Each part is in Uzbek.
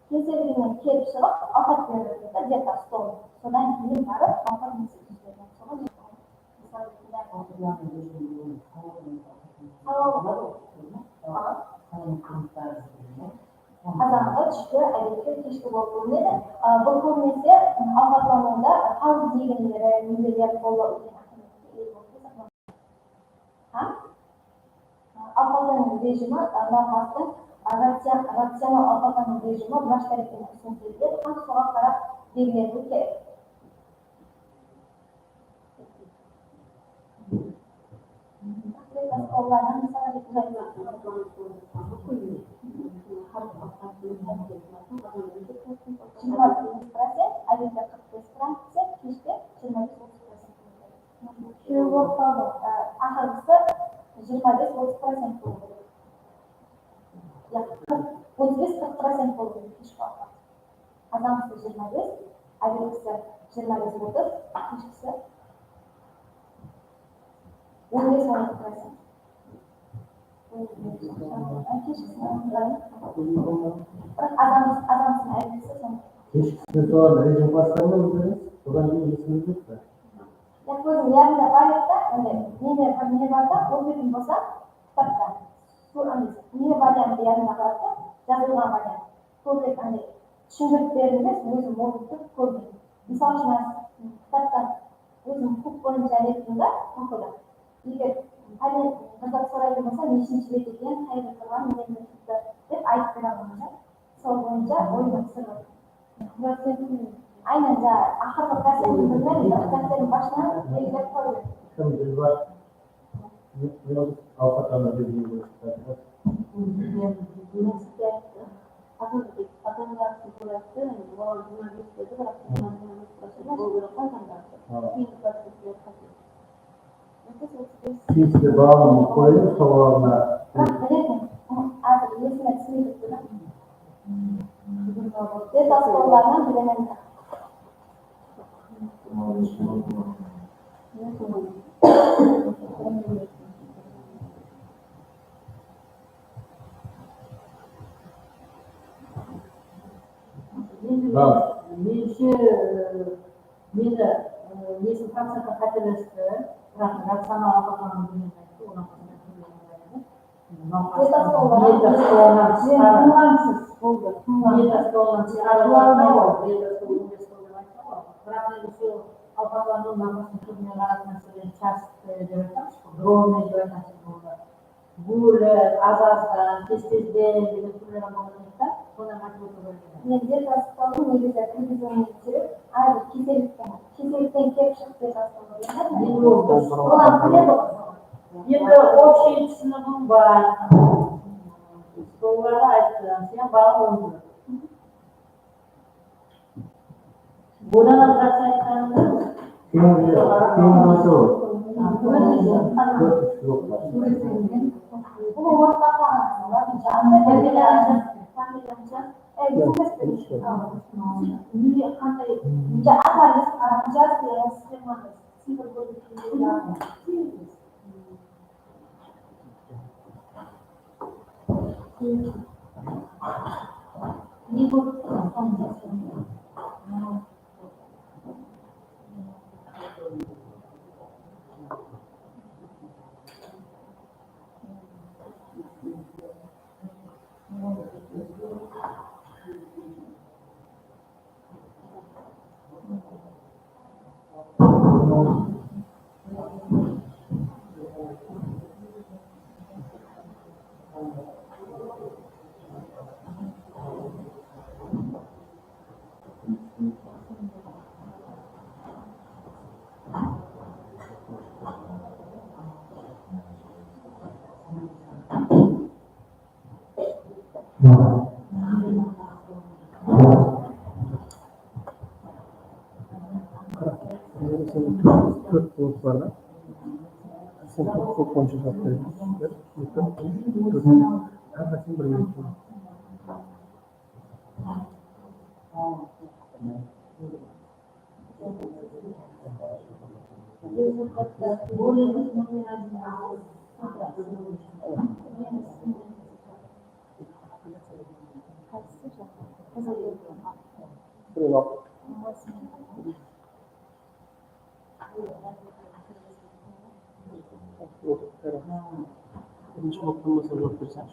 Kesildiğinden kelip шығып, ауқат береді да, где-то стол. Содан кейін барып, ауқат меселерден шығып, қазанғы түскі әдетте кешкі болып бөлінеді. Бұл көбінесе ауқатлануында тауық дегендері, нелер болып ауқатлану режимі науқастың рационал ауқатлану режимі врач тарапынан ұсынылды. Қан соған қарап белгіленуі керек. Қолдарынан мысалы әдетте 45%, кеште 25-30%. Болып қалды. Ақырғысы 25-30% болды. 35-40% болды кешкі ауқат. Қазанғысы 25, әдеттесі 25-30, кешкісі 15-16%. Адамсың әдеттесі соны. Кешкісі соған режим бастарына өздеріңіз, одан кейін есіміз жоқ па? Көзім ярымда бар еді да, не бар да, ол бетін болса, кітапта. Не варианты ярымда бар да, жазылған вариант. Көбірек түсіндіріп берді емес, өзім оқытып көрдім. Мысалы үшін, кітаптан өзім құп бойынша реттім да, оқыдым. Егер жазап сұрайды болса, нешінші рет екен, қайда тұрған, нені тұтты деп айтып беремін да. Сол бойынша ойын сұрады. Aynen ya, ақырғы процесін білмедім, процестердің başынан белгілеп қойды. Кім бар? Ауқаттана берген көрсетті. Адамдардың көрәтті, олар журналисттерді, бірақ журналисттерді бұл керек қойғандарды. Кейін процестер қажет. Тиісті бағын қойып, соларына... Бірақ білетін, әзір есіме түсініп тұрды. Детастолларынан білемін. Мені несін процентті қателесті, бірақ рационал ауқатлану деген айтты, одан қосында Детастолларынан ауқатлану науқастың түріне қарап мәселен часто деп айтамыз, дробный деп айтамыз болды. Бөлі, аз-аздан, тез-тезден деген түрлері болғандықтан соны айтып отырған. Мен детастолдың негізі кіргізуіне жүріп, әрбір кеселіктен келіп шығып детастолды білемін. Олар біледі ғой. Енді общий түсінігім бар. Соларға айттым, сен бағым олды. Бұдан апрасы айтқанымда бұл ортаға Төрт болып бар да. Сен көп қоншы жауап береміз. Әрқайсың бір минут болады. 그래 막 이것도 해라. 음식 먹으면서 이것도 사.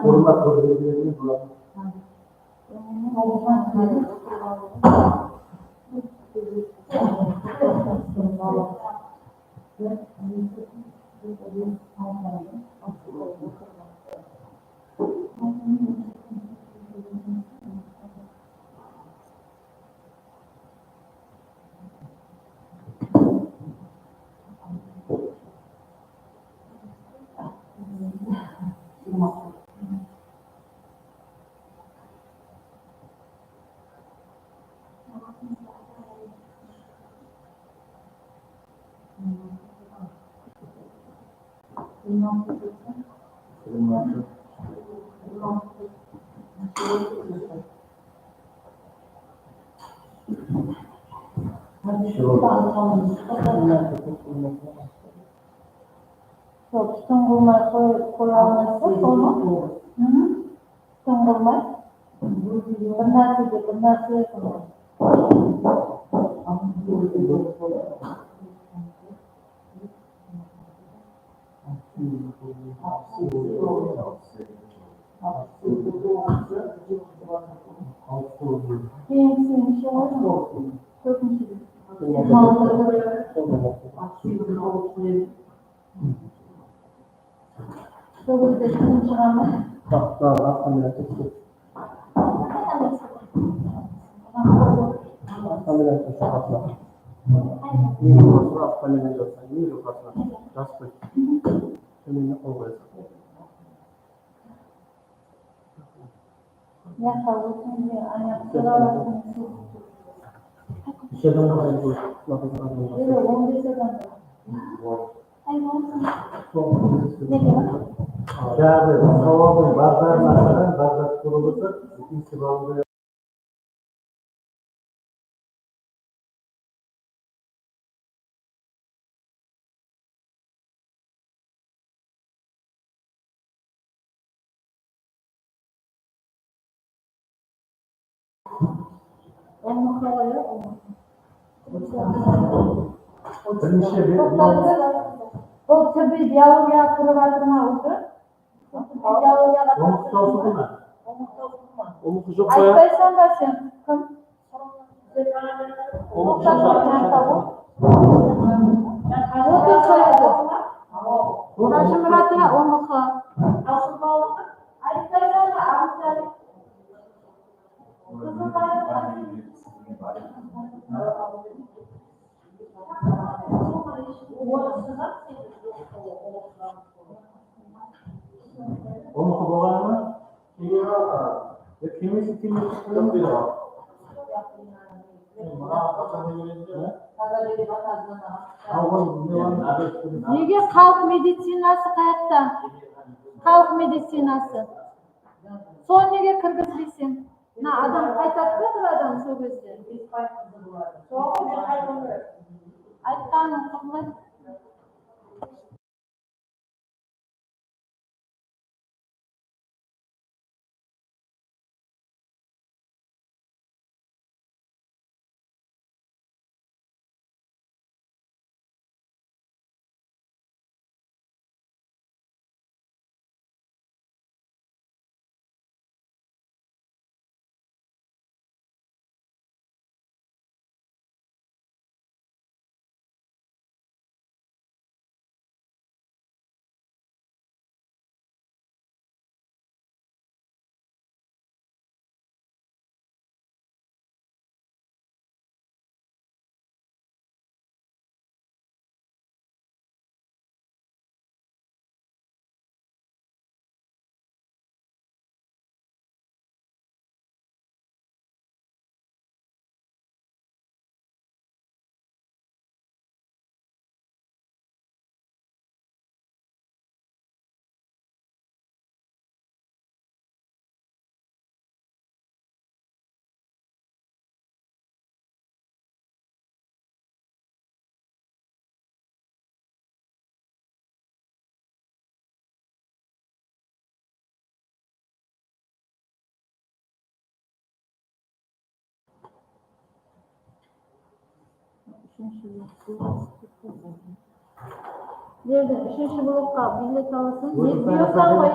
Korumak zorunda bular. Tutung bulmay koya olmasın onu. Tutung bulmay. Bir narsa yapamaz. Keyifli bir şey var mı? Çok mu şey? Çok ödeştim çıramı. Daha ameliyat ettik. Ameliyat ettik. İyi olsun, ameliyat olsun. İyi olsun. Nasıl? Seninle olacak. Ya kavuşun diye ayakları Bir şeyden daha iyi olur. Nasıl ameliyat? Böyle 15 sene. Ay ne diyor? Kâbe, savabı, bazılarından bazı kurulursa, ikinci bağlı. Onu havaya onu. O tabii yavruya kırıverdırma oldu. Yavruya Onu kızıp koyar. Aytaysan da sen. Kim? Onu kızıp koyar. Onu soyadı. Naşı Murat'a onu kı. Aytaysan da Aytaysan. Kızım Onu kubalar mı? Kimisi kılıyor. Nega xalq meditsinasi qayerda? Xalq meditsinasi. Son nega kirgizmaysan? Na adam qaytarib adam shu bizda. Aytganim qilmay. Nerede? Üçüncü blokka bilet alasın. Ne Buyurun, diyorsan sayın koyar.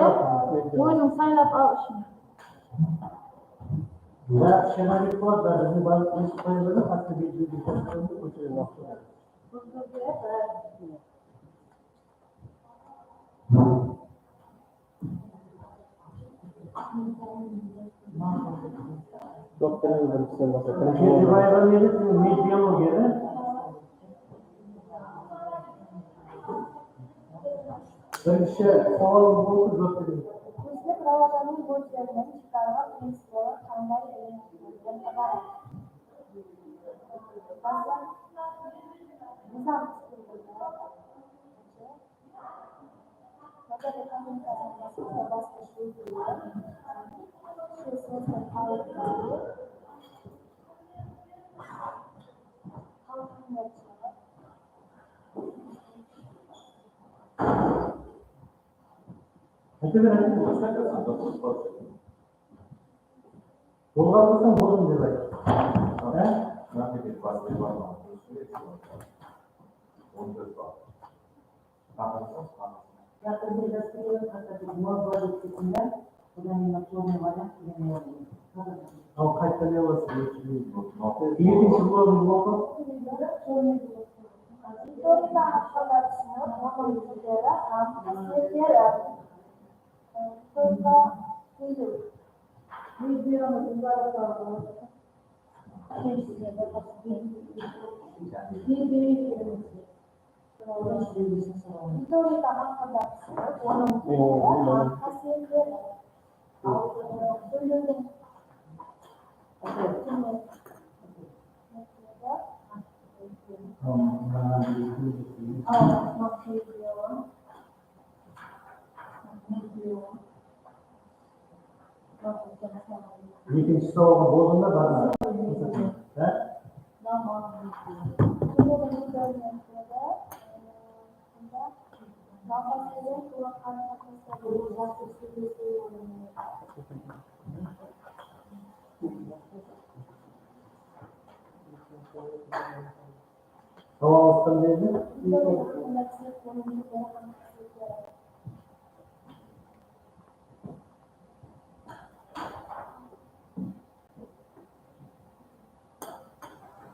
Sayın Buyurun saylap al şimdi. Ya şemalik var da bizim bazı koyuları hatta bir kaçırıldı uçuyor. Doktorun ödülsün mesela. Şimdi bayram yeri medya mı gene? Bir şey sağlam oldu doktorun. Bizde Ramazan'ın borçlarını çıkarmak istiyorlar. Kanlar eğlenceleri kadar. Bazen Nizam istiyorlar. Maka dekanın kazanmasıyla başka şey diyor. Şu sözle kayıtları. Halkın yaşamı. Hadi ben Bulgar'dan buldum diye bak. He? Yakın bir gazeteye katıldı. Mor gazetesinden. Buradan yine sorunu var. Ama kaç tane var? İyi bir şey bulalım bu okul. Victoria Hakkı'nın Mahmutlu'ya Hakkı'ya Victoria Hindu. Videonun bunlara sağlamak. Victoria Hakkı'nın İkinci soğuğu bozduğunda bana. He? Tamam ustam dedi.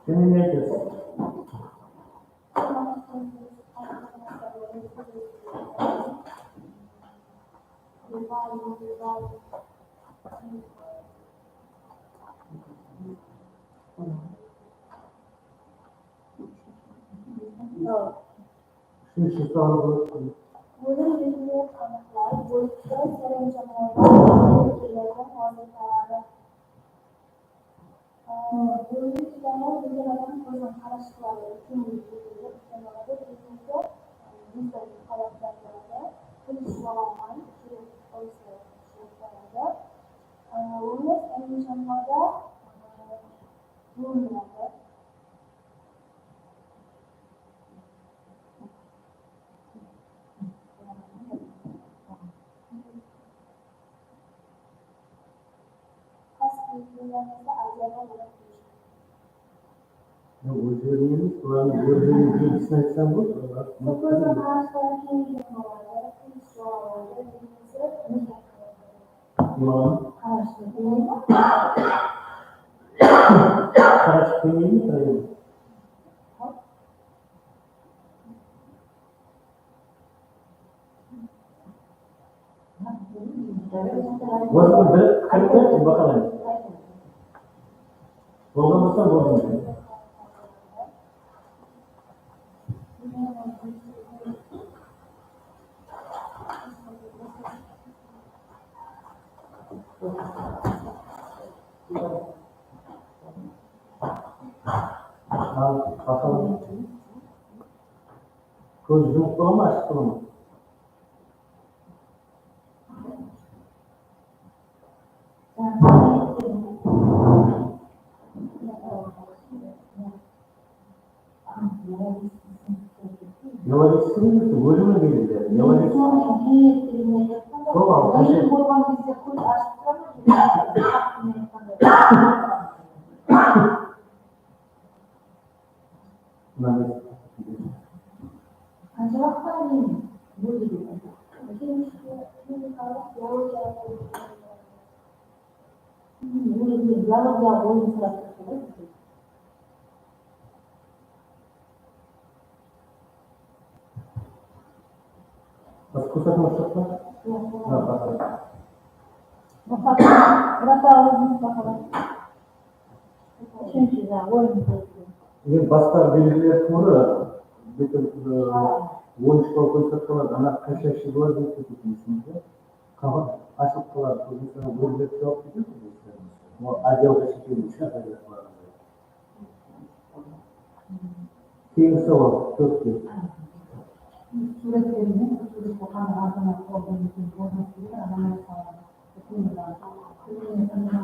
Senin ne diyorsun? Şimdi şu soğuğu Bunun bilgiye kanıtlar, boyutta serencamoğlu ülkelerden vazgeçerler. Bunun üzerine ülkelerden koyulan araştırmaları tüm ülkelerde üstlenmede ülkede bizlerin hayatlarında polis olanlar, polis şirketlerde bunun serencamoğlu bulunmadı. Ülkelerinde acaba bırakmış. Ya bu söylediğimiz Kur'an'ı gördüğünüz bilgisayar sen bu. Dokuzdan ağaçlara kendi yapmaları, polis olanları, bilgisi İman. karşılığında. Karıştırmayı mı sayıyor? Bozma bir kalite bakalım. Bozulmasa bozulmuyor. Bakalım. Göz yumuklu mu açıklı mı? Yavaşsın mı? Bölümü belirler. Yavaşsın. Tamam. Benim babam bize kul Bunlar Acaba hangi Yalnız oyun sırasında. Mas kuşak masraflar? Ini başka belirli sonra bir oyuncu koysaklar ana kaşışı var diye tutmuşsunuz. Kafa açıklar, mesela böyle çok gidiyor mu? Bu acaba kaşışı bir şey var. Kimse var, çok iyi. Suretlerini, suret bakan ardına olduğum için bozmasıyla aramaya sağlamak. Bütün yıllar, bütün yıllar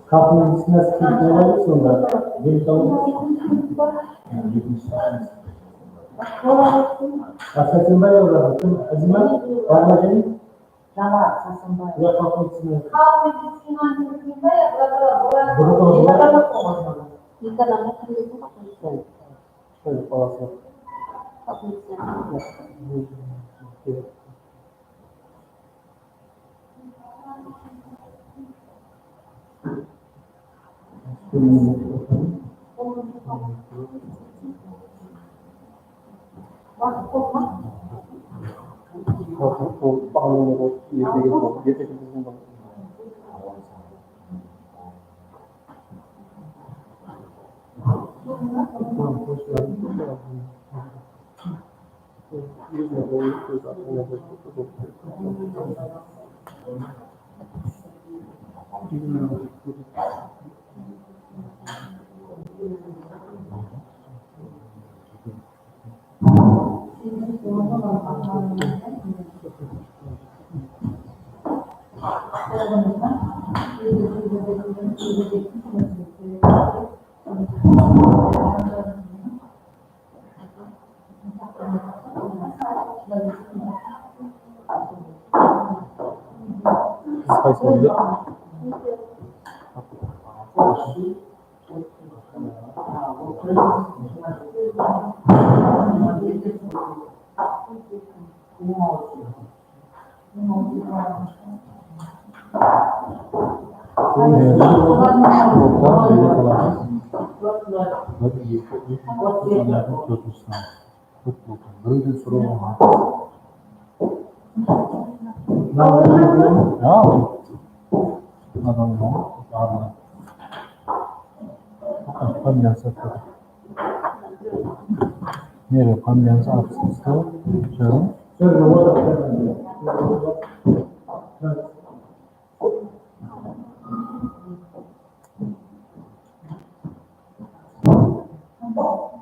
Kapının içine sıkıntı olursa onda bir tane Aslında ya orada azman parmağın Nama sasında. ya kapının içine Yıkananı kırıyorsun kapıyı. şöyle fazla. Kapıyı. Bak kokma. O bağlamada yetek bizim de. Kayseri'de Nereye kamyansa aksızda canım.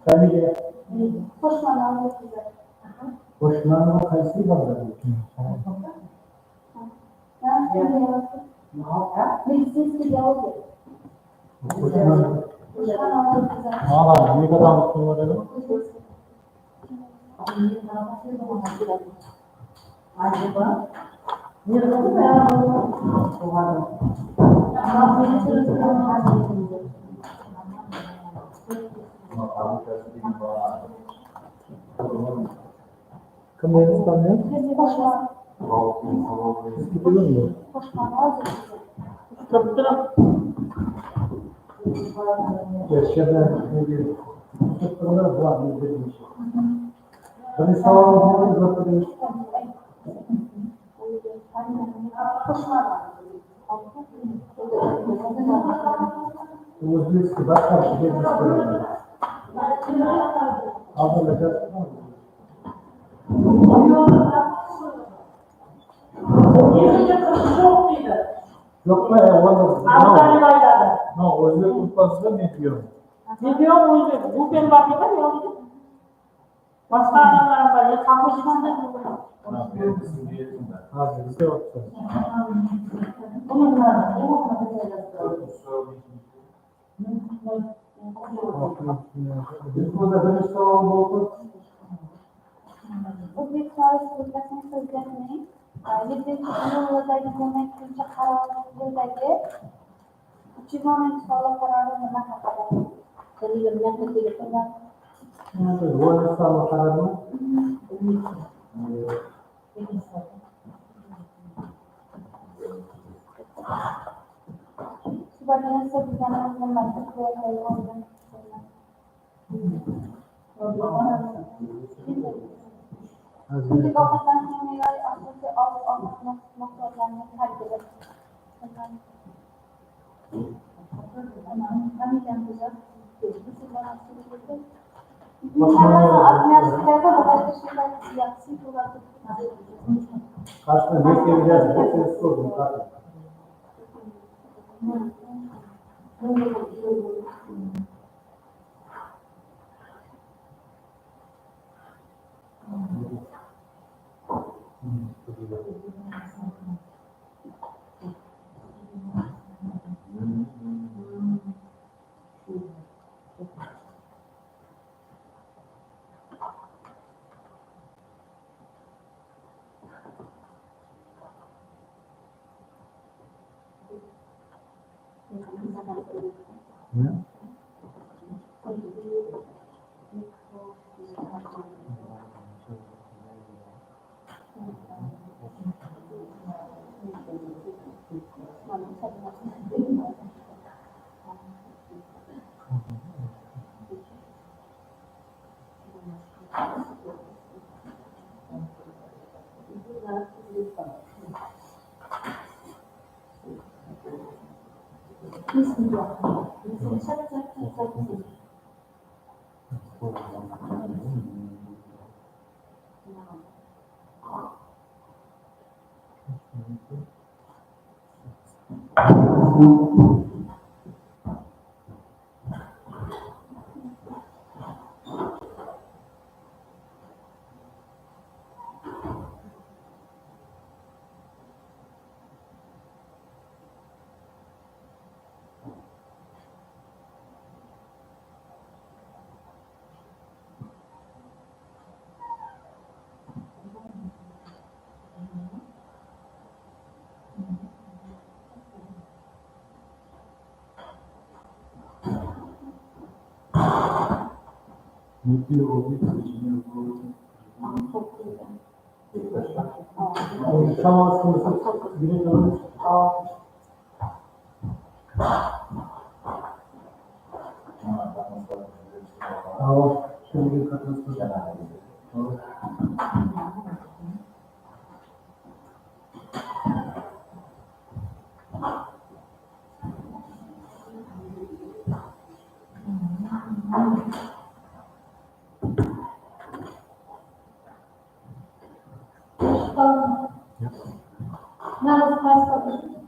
Kaliye. Boşman kayısı var da. Aa, ne kadar mutlu var öyle? Acaba yılda beraber olalım. Kamerayı tanıyor. Gidelim mi? Yaşayan ne diyor? Sıkıntılar var mı demiş. Hani sağ olun, Özbekistan başka bir şey istiyorum. Hazırlayacağız. Yok mu ya? Özbek mutfağında ne diyor? Ne diyor bu? Bu benim bakımda yok. Başka adamlar var ya, kapı içinde Hazır bir şey yoksa. Biz burada dönüş salonu oldu. O'zbekiston Respublikasining Prezidentining Yevdagi ko'makchi qaroridagi 310 qarori nima haqida? Dönüş salonu kararı. Sebagai sebutan membantu keluarga dan Untuk kawasan yang nilai asasi Allah maksudnya hadir dengan kami yang juga Karşına ne geleceğiz? Bir ses sordum. Mutlu olduğu için tamam aslında birinci olur. Tamam. Şimdi katılsın.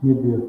Ne diyor?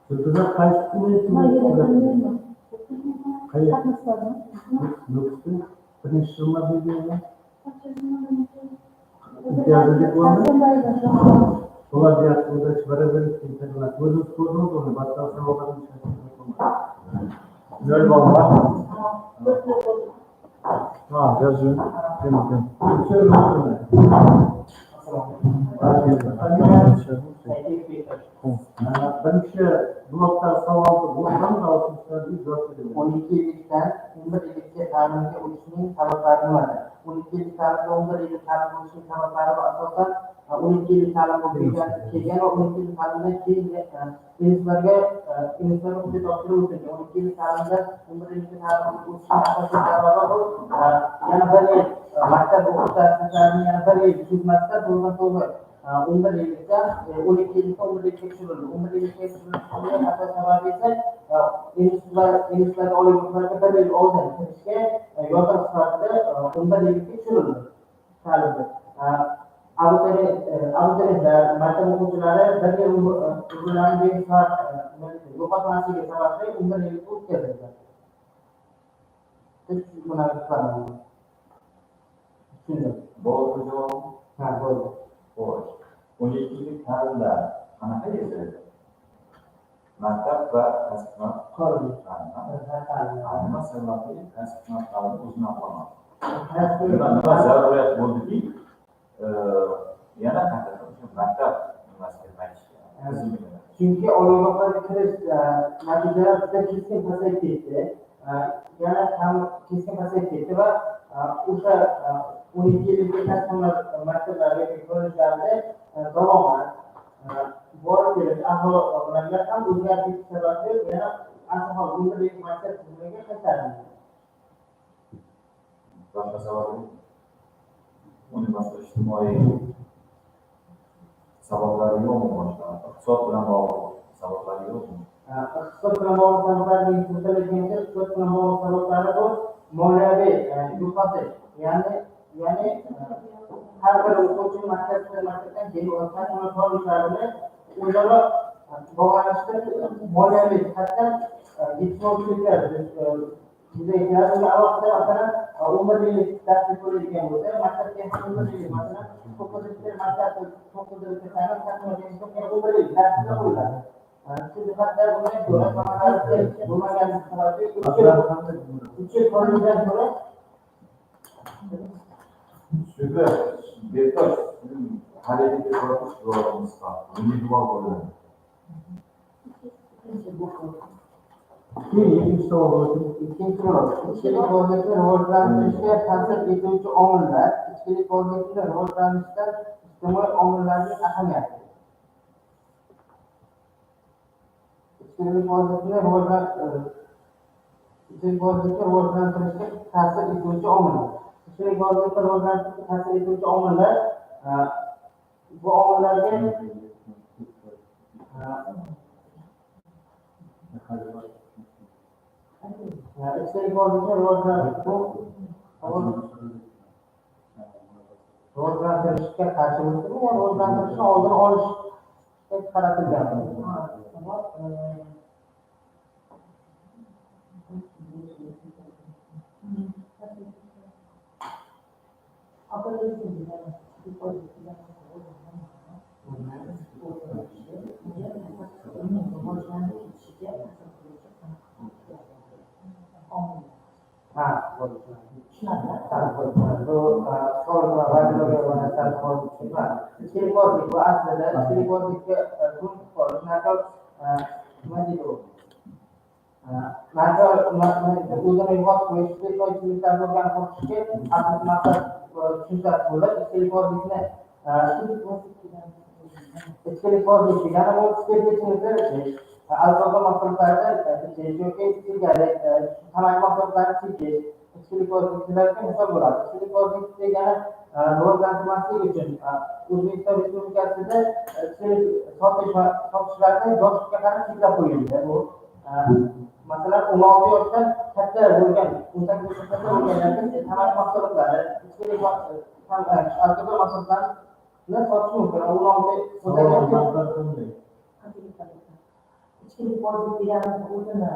Sebetulnya kaysini kayak nuksi penishma begini ihtiyacı var. Sola diğer konuda beraber kimseler gözü sorunu onu başkası olan bir şey. Böyle var. Ha, yazın. Temizlen. Şöyle olsun. Ben işte blokta savaldı. Bloktan da altmışlar bir 12 yıllıktan 11 yıllıkta tarihte oluşunun sabıklarını var. 12 yıllık tarihte 11 yıllık tarihte oluşunun sabıkları var. Aslında 12 yıllık tarihte oluşundan çeken 12 yıllık tarihte insanlarga bir doktor olsun. 12 yıllık tarihte 11 yıllık tarihte oluşunun sabıkları var. Yani böyle maktab okutasını yani böyle hizmetler doğru. 11 yıllıkta 12 yıllıkta 11 yıllık tekşürüldü. 11 yıllık tekşürüldüğünde hatta sabah ise enişler olaylıklarda bir yıl oldu. Keşke yolda ısrarda 11 yıllık tekşürüldü. Sağlıklı. Avutarızda maktab okucuları bir yıl uygulanan bir saat yopat masayla sabahta 11 yıllık uçuyordu. Hiç münafık var mı? Şimdi. Bolgucu, Ha, doğru. boş. 12'lik tarımda ana hayırdır. Maktab ve kasıtma Doğru. Anma sebabı kasıtma tarımı uzun yapamaz. Bundan zaruret oldu ki yana katılmış maktab üniversite Çünkü olayları kırış, naticeler de kesin pasayıp etti. Yani tam kesin pasayıp etti ve orada 12 yıllıktan sonra maktablar ve kolejlerde devam var. Bu arada ahvallar tam uzaklık sebepleri yani asıl bunda bir maktab çizmeye kaçarlar. Başka sebabı üniversite içtimai sabahları yok mu başta? Çok bilen bağlı sabahları yok mu? Iktisat pengembangan sabıkları yürütüleceğinde iktisat pengembangan sabıkları bu muharebi yufası yani her bir okuyucu maktabdan geri olsan ona sorularını uygulama bağlanıştır muharebi hatta yetiştiriciler bize ihtiyacı avakta atarak umurlu ders yapılırken bu da maktabda umurlu mesela fokuslar maktabda fokuslar kesana takma umurlu ders yapılır. Şimdi hatta bunlar göre zamanlarda bunlar yani sabahta 3 yıl konuşacak sonra Süper. Birkaç hareketli korkuş programımız var. Yeni duvar koyuyor. İkinci oldu. İçkilik bölgesinde rollenmişler tanıdık edici omurlar, içkilik bölgesinde rollenmişler istemel omurların ahamiyeti. ichkilik faoliyatini rivojlantirishga ta'sir etuvchi omillar. Ichkilik faoliyatini rivojlantirishga ta'sir etuvchi omillar bu omillarga ichkilik faoliyatini rivojlantirishga qarshi bo'lsin, ya rivojlantirishni oldini olishga qaratilgan. Ichkilikbozlik bu aslida ichkilikbozlikka o'zini yo'qotib qo'yishga, to'ychiliklarni o'rganib o'qishga asosiy maqsad tushunchasi bo'lib, ichkilikbozlik degani bu spirtli ichimliklar ichish, alkogol mahsulotlarni ichish yoki sigaret, tamaki mahsulotlarni chekish ichkilikbozliklarga misol bo'ladi. Ichkilikbozlik degani rivojlantirmaslik uchun O'zbekiston Respublikasida ichkilik sotish va sotishlarni yoshga qarab cheklab qo'yildi. Bu masalan 16 yoshdan katta bo'lgan, 18 yoshdan katta bo'lganlarga tamaki mahsulotlari, ichkilik alkogol mahsulotlarini sotish mumkin. 16 ichkilikbozlik degani o'zini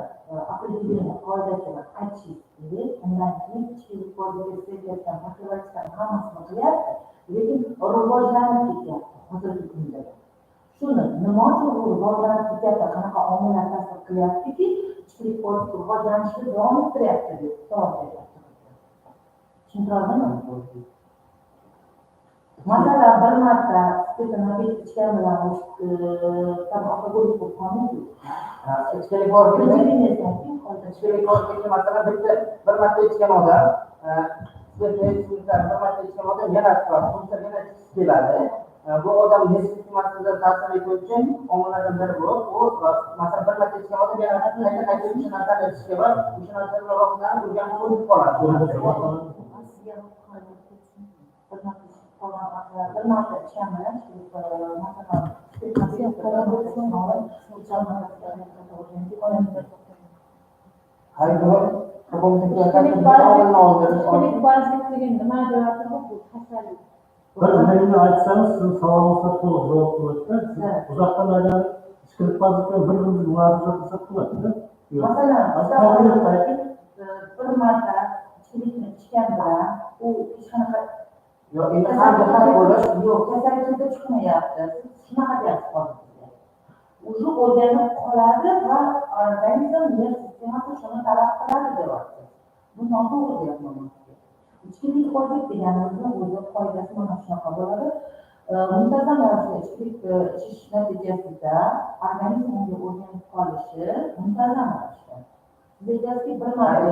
определение qoidasini aytish edi. Undan keyin ichkilikbozlikka sektordan profilaktikani hammasini qilyapti, lekin rivojlanib ketyapti hozirgi kunda. Shuni nima uchun u rivojlanib ketyapti, qanaqa omillar ta'sir qilyaptiki, ichkilikbozlik rivojlanishni davom ettiryapti deb savol beryapti. Tushuntiradimi? Masalan, bir marta spirtni ichgan bilan alkogolik bo'lib qolmaydi. ichkilikbozlikni masalan bir marta ichgan odam spirtli ichimliklarni bir marta ichgan odam yana keladi. Bu odam sistemasidagi ta'sir etuvchi omillardan biri bo'lib, u masalan bir marta ichgan odam yana qayta o'sha narsani ichishga va o'sha narsani rivojlanib o'rganib qo'yib qoladi. Bir marta ichgan bilan Bir aytsangiz, siz savolingizni to'liq javob bo'ladi. Uzoqdan aylanib ichkilikbozlikdan bir-biringizni mulohaza qilsak bo'ladi. Masalan, bir marta ichkilikni ichgan bilan u hech qanaqa kasallikka chiqmayapti. Shunaqa deyapti hozirda. Уже o'rganib qoladi va organizm nerv sistemasi shuni talab qiladi deyapti. Bu noto'g'ri deyapman. Ichkilikbozlik deganimizni o'zi qoidasi mana shunaqa bo'ladi. Muntazam ravishda ichkilik ichish natijasida organizm unga o'rganib qolishi muntazam ravishda. Siz aytasiz, bir marta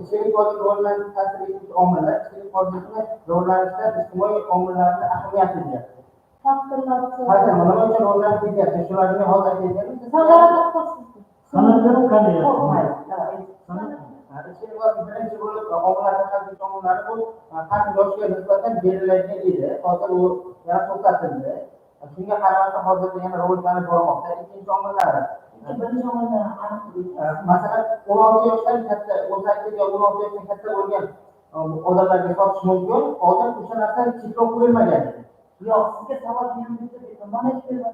ichkilikbozlik rivojlanishga ta'sir etuvchi omillar, ichkilikbozlikni rivojlanishda ijtimoiy omillarni ahamiyati deyapti. Nima uchun rivojlanib ketyapti? Shularni hozir aytayotganim. Ichkilikbozlik birinchi bo'lib omillar ta'sir omillari bu qancha yoshga nisbatan beriladigan edi. Hozir u yana to'xtatildi. Shunga qaramasdan hozirda yana rivojlanib bormoqda. Ikkinchi omillari birinchi omillar masalan 16 yoshdan katta, 18 yoki 16 yoshdan katta bo'lgan odamlarga sotish mumkin. Hozir o'sha narsa cheklov qo'yilmagan. yo'q, sizga savol berdim. Mana shu yerda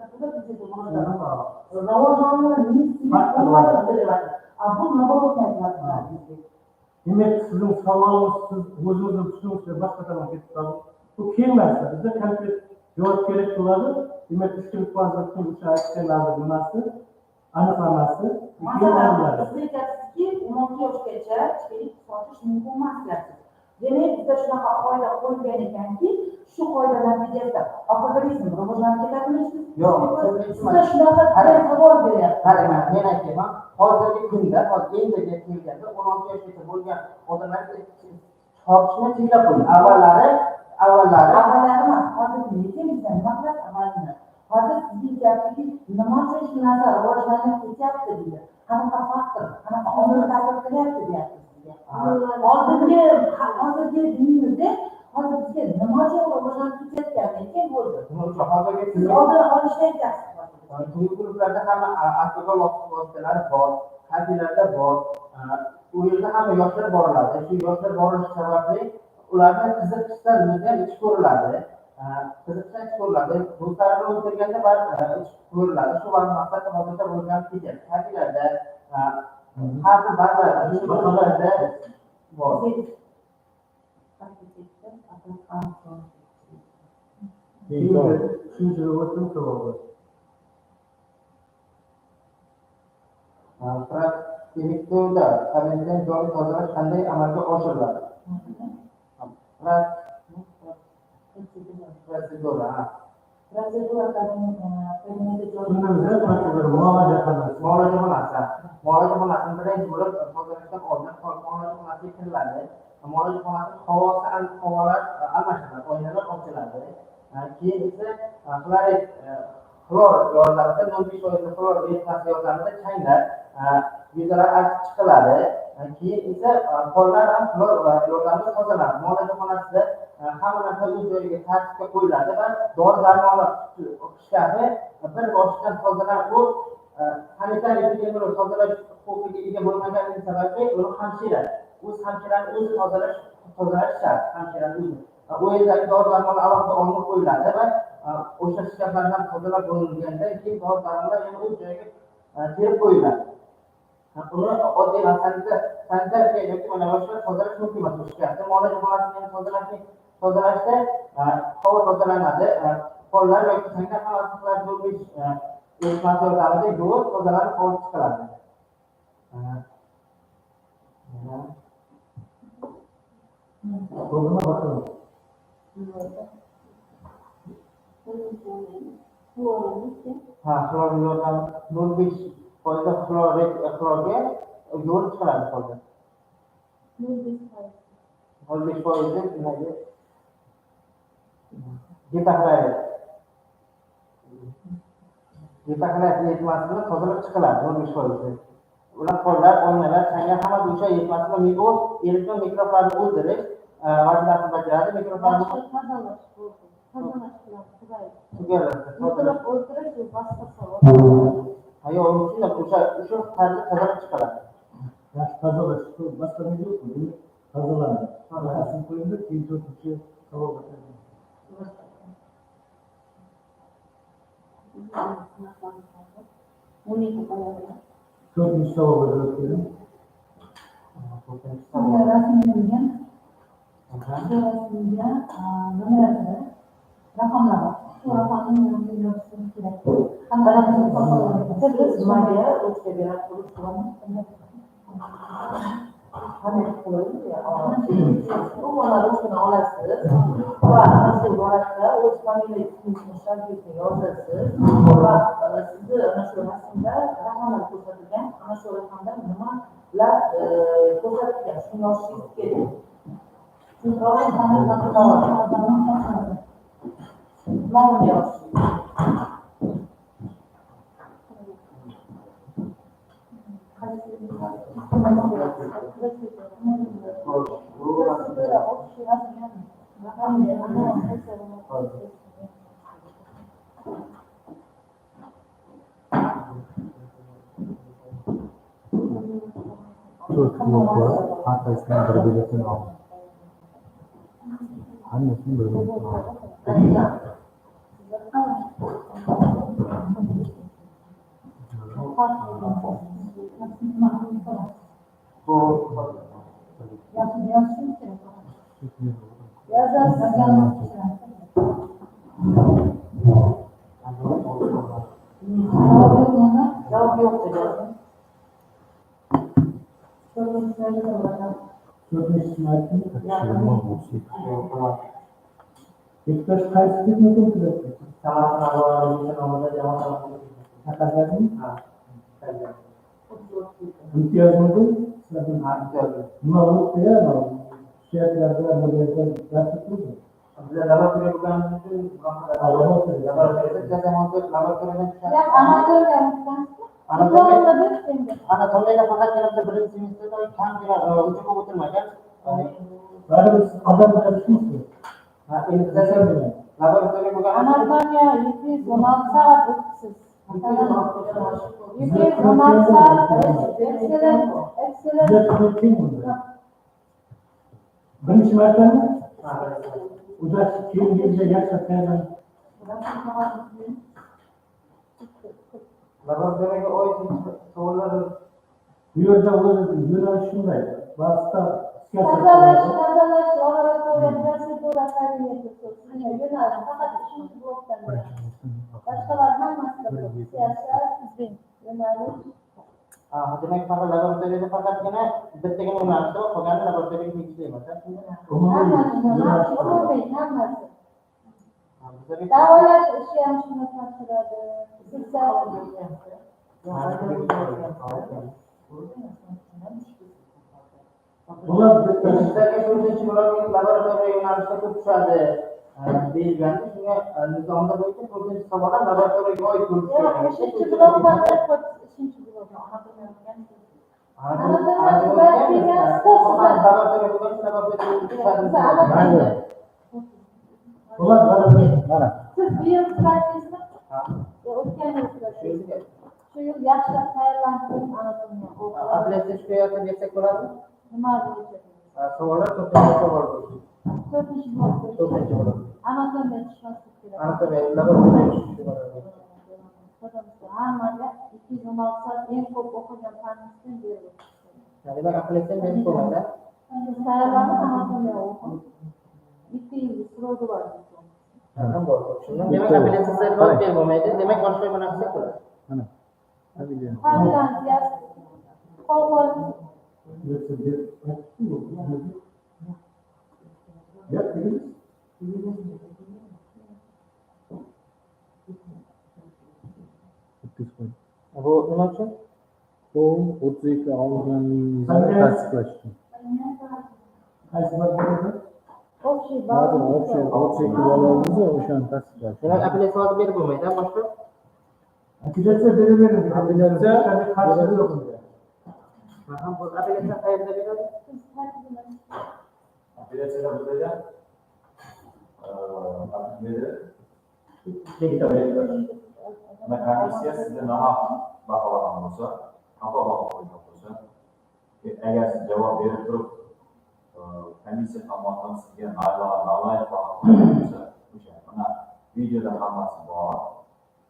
Demek sizin savolingiz, siz o'zingizni tushunishga boshqa tomonga ketib qoldi. Bu keng narsa. Bizda konkret javob kerak bo'ladi. Demak, ichkilikbozlikning o'sha aytganlari nimasi? Aniqlamasi. Masalan, siz aytasizki, 16 yoshgacha ichkilik sotish mumkin emas deyapsiz. Demak, bizda shunaqa qoida qo'yilgan ekanki, shu qoida natijasida alkogolizm rivojlanib ketadimi? Yo'q, sizga shunaqa savol beryapti. Qarang, men aytayman, hozirgi kunda, endiga kelganda 16 yoshgacha bo'lgan odamlarga Sokishni cheklab qo'ying. Avvallari Avvallari emas, hozir necha bizda nima qiladi amalini? Hozir sizga aytyaptiki, nima uchun shu narsa rivojlanib ketyapti deydi. Qanaqa faktor, qanaqa omil ta'sir qilyapti deyapti sizga. Hozirgi dinimizda hozir bizga nima uchun rivojlanib ketayotgani keyin bo'ldi. nima uchun hozirgi Siz oldin olishni aytyapsiz. Turli klublarda hamma alkogol vositalari bor, kafelarda bor. U yerda hamma yoshlar boriladi. Shu yoshlar borilishi sababli ularni qiziqishdan o'zgan ish ko'riladi. Qiziqishdan ish ko'riladi. Do'stlarni o'ldirganda ish ko'riladi. Shu maqsadda hozirda bo'lgan ketyapti. Kafelarda, har bir bazada, shu mahallarda bor. Shuncha o'tdim savol. Protsektorda karantin joyi tozalash qanday amalga oshiriladi? Protsedura. Muolajaxonasini birinchi bo'lib tozalashdan oldin muolajaxonasiga kiriladi. Muolajaxonasi havolar almashtiriladi, oynalar ochiladi. Keyin esa xlor yordamida 0.5% xlor etkasi yordamida chaynab yuzalar achib chiqiladi. Keyin esa qo'llar ham xlor yordamida tozalandi. Muolajaxonasida hamma narsa o'z joyiga tartibga qo'yiladi va dori darmonlar shkafi bir boshdan tozalanib, bu sanitar epidemiolog tozalash huquqiga ega bo'lmaganligi sababli uni hamshira, o'z hamshirani o'zi tozalash shart, hamshirani o'zi. Bu yerdagi dori darmonlar alohida olinib qo'yiladi va o'sha shkaflardan tozalab bo'lingandan keyin dori darmonlar yana o'z joyiga terib qo'yiladi. Uni oddiy sanitar yoki mana boshqa tozalash mumkin emas. Shkafni muolajaxonasini tozalashda havo tozalanadi. Qo'llar yoki changlar hammasilar bo'lmish eritmasi yordamida yuvib tozalanib olib chiqiladi. Problema bakalım. Xlor yordam 0.5% xlorga yo'l chiqaradi hozir. 0.5% nimaga? Yetaklar yetmasini tozalab chiqiladi 0.5%. Ular qo'llar, oynalar, changlar hammasi o'sha yetmasini eritma mikroblarni o'ldirish vazifasini bajaradi. Mikroblarni Hayır, onun için de şu tarzda tozalab chiqiladi. Yaş tazalaş, başka ne yok mu? Tazalanır. Arkasını koyunca keyin to'rtinchi savol bakalım. To'rtinchi savol bakalım. Raqamlar bor. Shu raqamni yozishimiz kerak. Siz nimaga o'tga berasiz? Qanday qilib ular o'zini olasiz va shu borasida o'z familiya ismingizni shartlikni yozasiz va sizni ana shu rasmda raqamlar ko'rsatilgan, ana shu raqamda nimalar ko'rsatilgan, shuni yozishingiz kerak. Nomini yozishingiz. To'rt blok bor. Hammasidan bir-biridan ol. Hammasini bir-biridan ol. Javob yo'q dedi. To'rtinchi aytdim. Bektash qaysi ketmagan kiradi? Taqaddami? Imtiyozmi bu? Nima bo'ldi ya? Şirketlerde modelde gerçek değil mi? Bizda laboratoriya bo'lgani uchun laboratoriyada bitta zamonda laboratoriyadan Ya anatoriya mutaxassisi. Diplomda bitirdim. anatomiyada faqatgina bitta birinchi semestrda kamgina uchi ko'p o'tirmagan. Baribir siz odam bilan ishlaysiz. Endi bizda laboratoriya bo'lgani Anatomiya 216 saat o'qisiz. 216 saat excellent. Size tanıtayım bunu. Birinchi martami? Ular keyingiga yaxshi laboratoriyaga oid savollar bu yerda ular yo'nalish shunday. Bahsda Tazalash, laboratoriya, prosedura, kabineti, yo'nalish faqat 3-blokdan bo'ladi. Boshqalar hammasi siyosat, yo'nalish. demak faqat laboratoriyada faqatgina bittagina yo'nalishda bor, qolgani laboratoriyaga tegishli emas. Umumiy hammasi. Davolash ishi ham shuni topshiradi. ular Bizlarga to'rtinchi blokning laboratoriya yo'nalishida ko'p tushadi deyilganda, shunga nizomda bo'yicha to'rtinchi savol ham laboratoriyaga oid bo'lishi kerak. 3-blokdan 3-blok. ular mana Siz bu yil suraysizmi? O'tgan yil suraysizmi? Shu yil yaxshilab tayyorlanib anatomiya o'qib. Apellyatsiya shikoyati bersak bo'ladimi? Nima bo'yicha? Savollar to'rtinchi savol bo'ldi. 4-blok. To'rtinchi blok. Anatomiya tushmaslik kerak. Anatomiya laboratoriya tushishi bo'ladi. Hammaga 216 soat eng ko'p o'qigan fanimizdan beri. Demak, apellyatsiya berib bo'lmaydi. Tayyorlanib anatomiya o'qib. 2 yil srogi bor. Ham bor. Demak, apellyatsiya berib bo'lmaydi. Demak, boshqa bir narsa bo'ladi. mana habiliyan Fabian qolgan Bu nima uchun? bu 32 olganingizni tasdiqlash uchun. Qaysi bir bo'ladi? o'xshay Hozir 32 bolalarimizni o'shani tasdiqlash. Demak, apellyatsiya hozir berib bo'lmaydi, boshqa? Apellyatsiya beraveradi. Apellyatsiya qarshi yo'q unda. Ham bu apellyatsiya qayerda beradi? Apellyatsiyalar bizda komissiya sizga nima baholagan bo'lsa, xato baho qo'ygan bo'lsa, agar siz javob berib turib, komissiya tomonidan sizga naloyiq baho qo'ygan bo'lsa, o'sha mana videoda hammasi bor.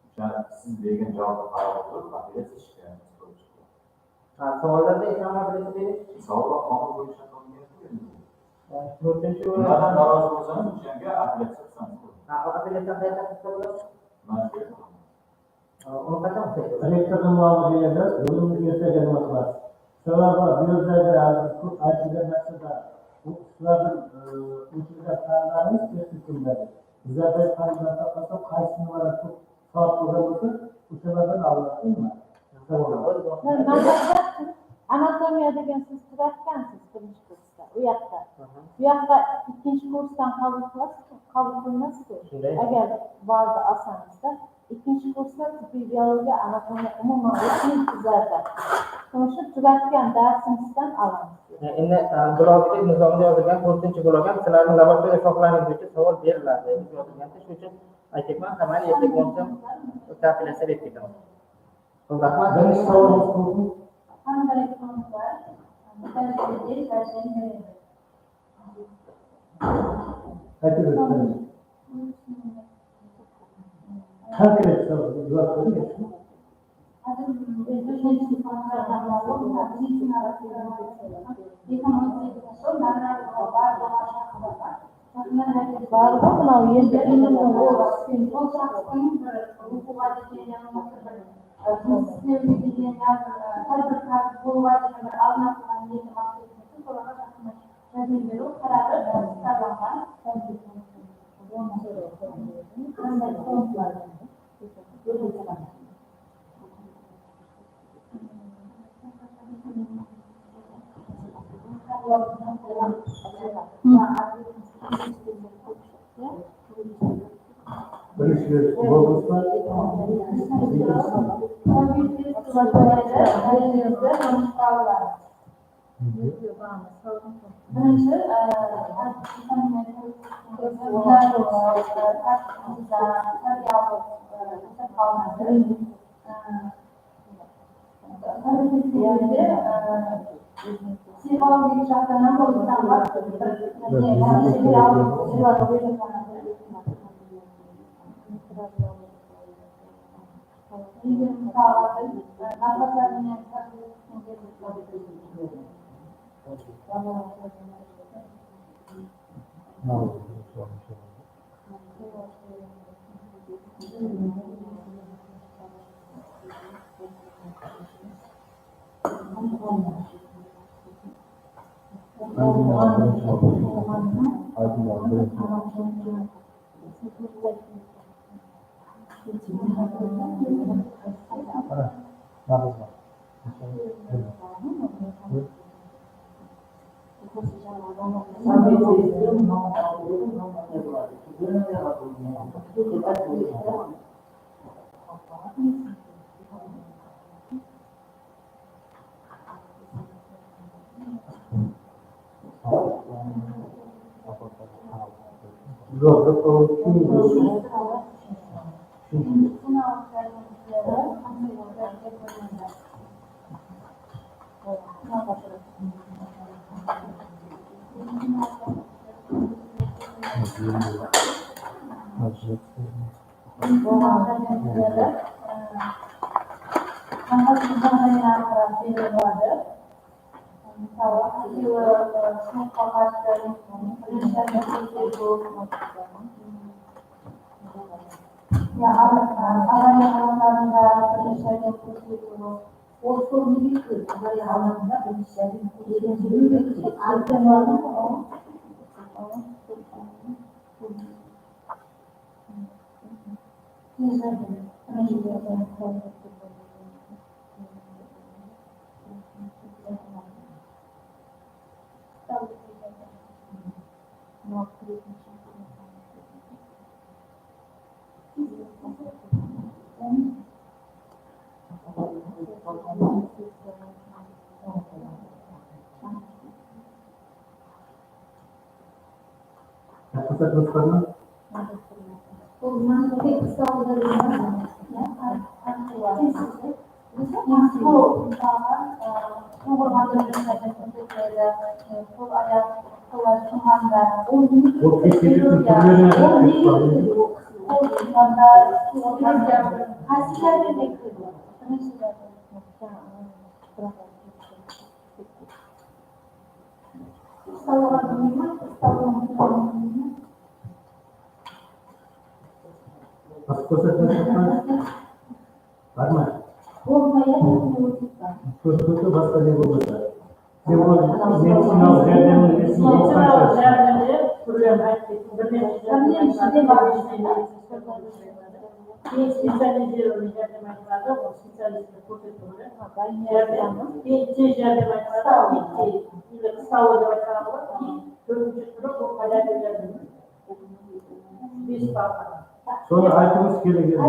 O'sha siz bergan javobga qarab turib, apellyatsiya shikoyat qilish. Savollarda esa apellyatsiya berish. Savollar qonun bo'yicha qilingan. To'rtinchi Ulardan norozi bo'lsangiz, o'shanga apellyatsiya qilsangiz bo'ladi. apellyatsiya qayerda qilsa bo'ladi? Mana shu yerda. Uni qachon qilsa bo'ladi? Elektron muomalada o'zimiz ertaga nima qilamiz? Sababi bu yerdagi ko'p aytilgan narsada sizlarning o'tilgan fanlarimiz texnik kunlari. Bizlarda fanlar taqozo qaysi nimalar ko'p soat bo'lgan bo'lsa, o'shalardan olinadimi? Anatomiya degan siz tugatgansiz birinchi kursda. U yoqda ikkinchi kursdan qabul qilinmasku. Agar ba'zi asanizda ikkinchi kursda tibbiy biologiya, anatomiya umuman o'tgan tuzlarda. Shu tugatgan darsimizdan olamiz. Endi blogda nizomda yozilgan 4-blok ham sizlarning laboratoriya sohalaringiz bo'yicha savol beriladi deb yozilganda, shuning uchun aytyapman, hammani ertaga bo'lsa o'sha apellyatsiya berib ketaman. Rahmat. Birinchi savolimiz ko'pmi? Konkret savol javob bering. Barda mana u yerda Birisi olursa psikologik jihatdan bo'lsam sonra aytımız gerekiyor.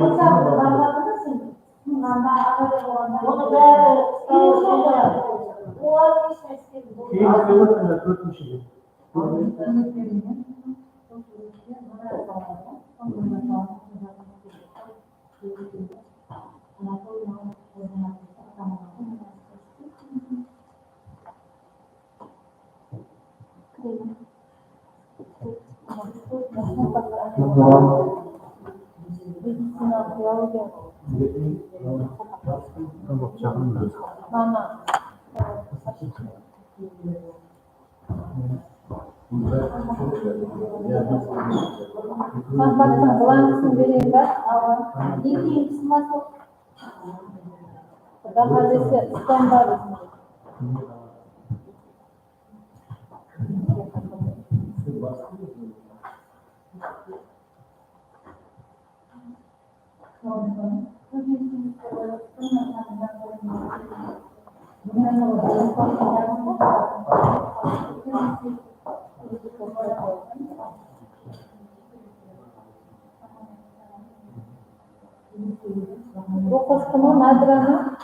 Koskama madrana.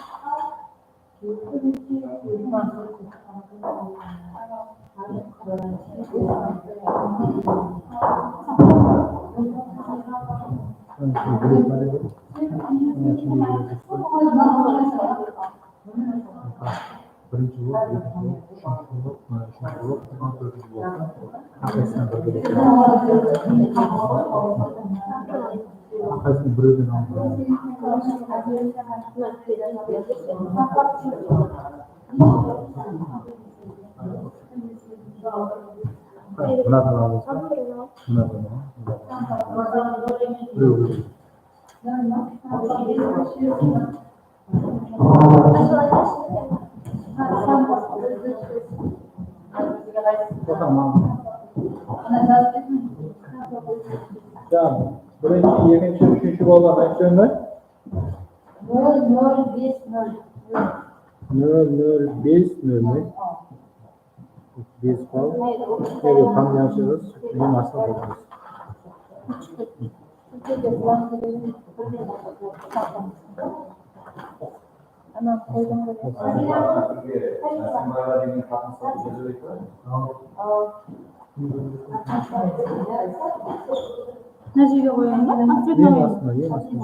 Birinchi blok, ikkinchi blok, uchinchi blok, to'rtinchi blokdan haqqasidan haqqasini birovdan bunaqa bo'lsa birinchi, ikkinchi, uchinchi bollar aytganda 005 5 qol. Yo'q, qamlashimiz nimasini qilamiz? Ana qo'ydim. Naziga qo'yaymi? Yemasmi?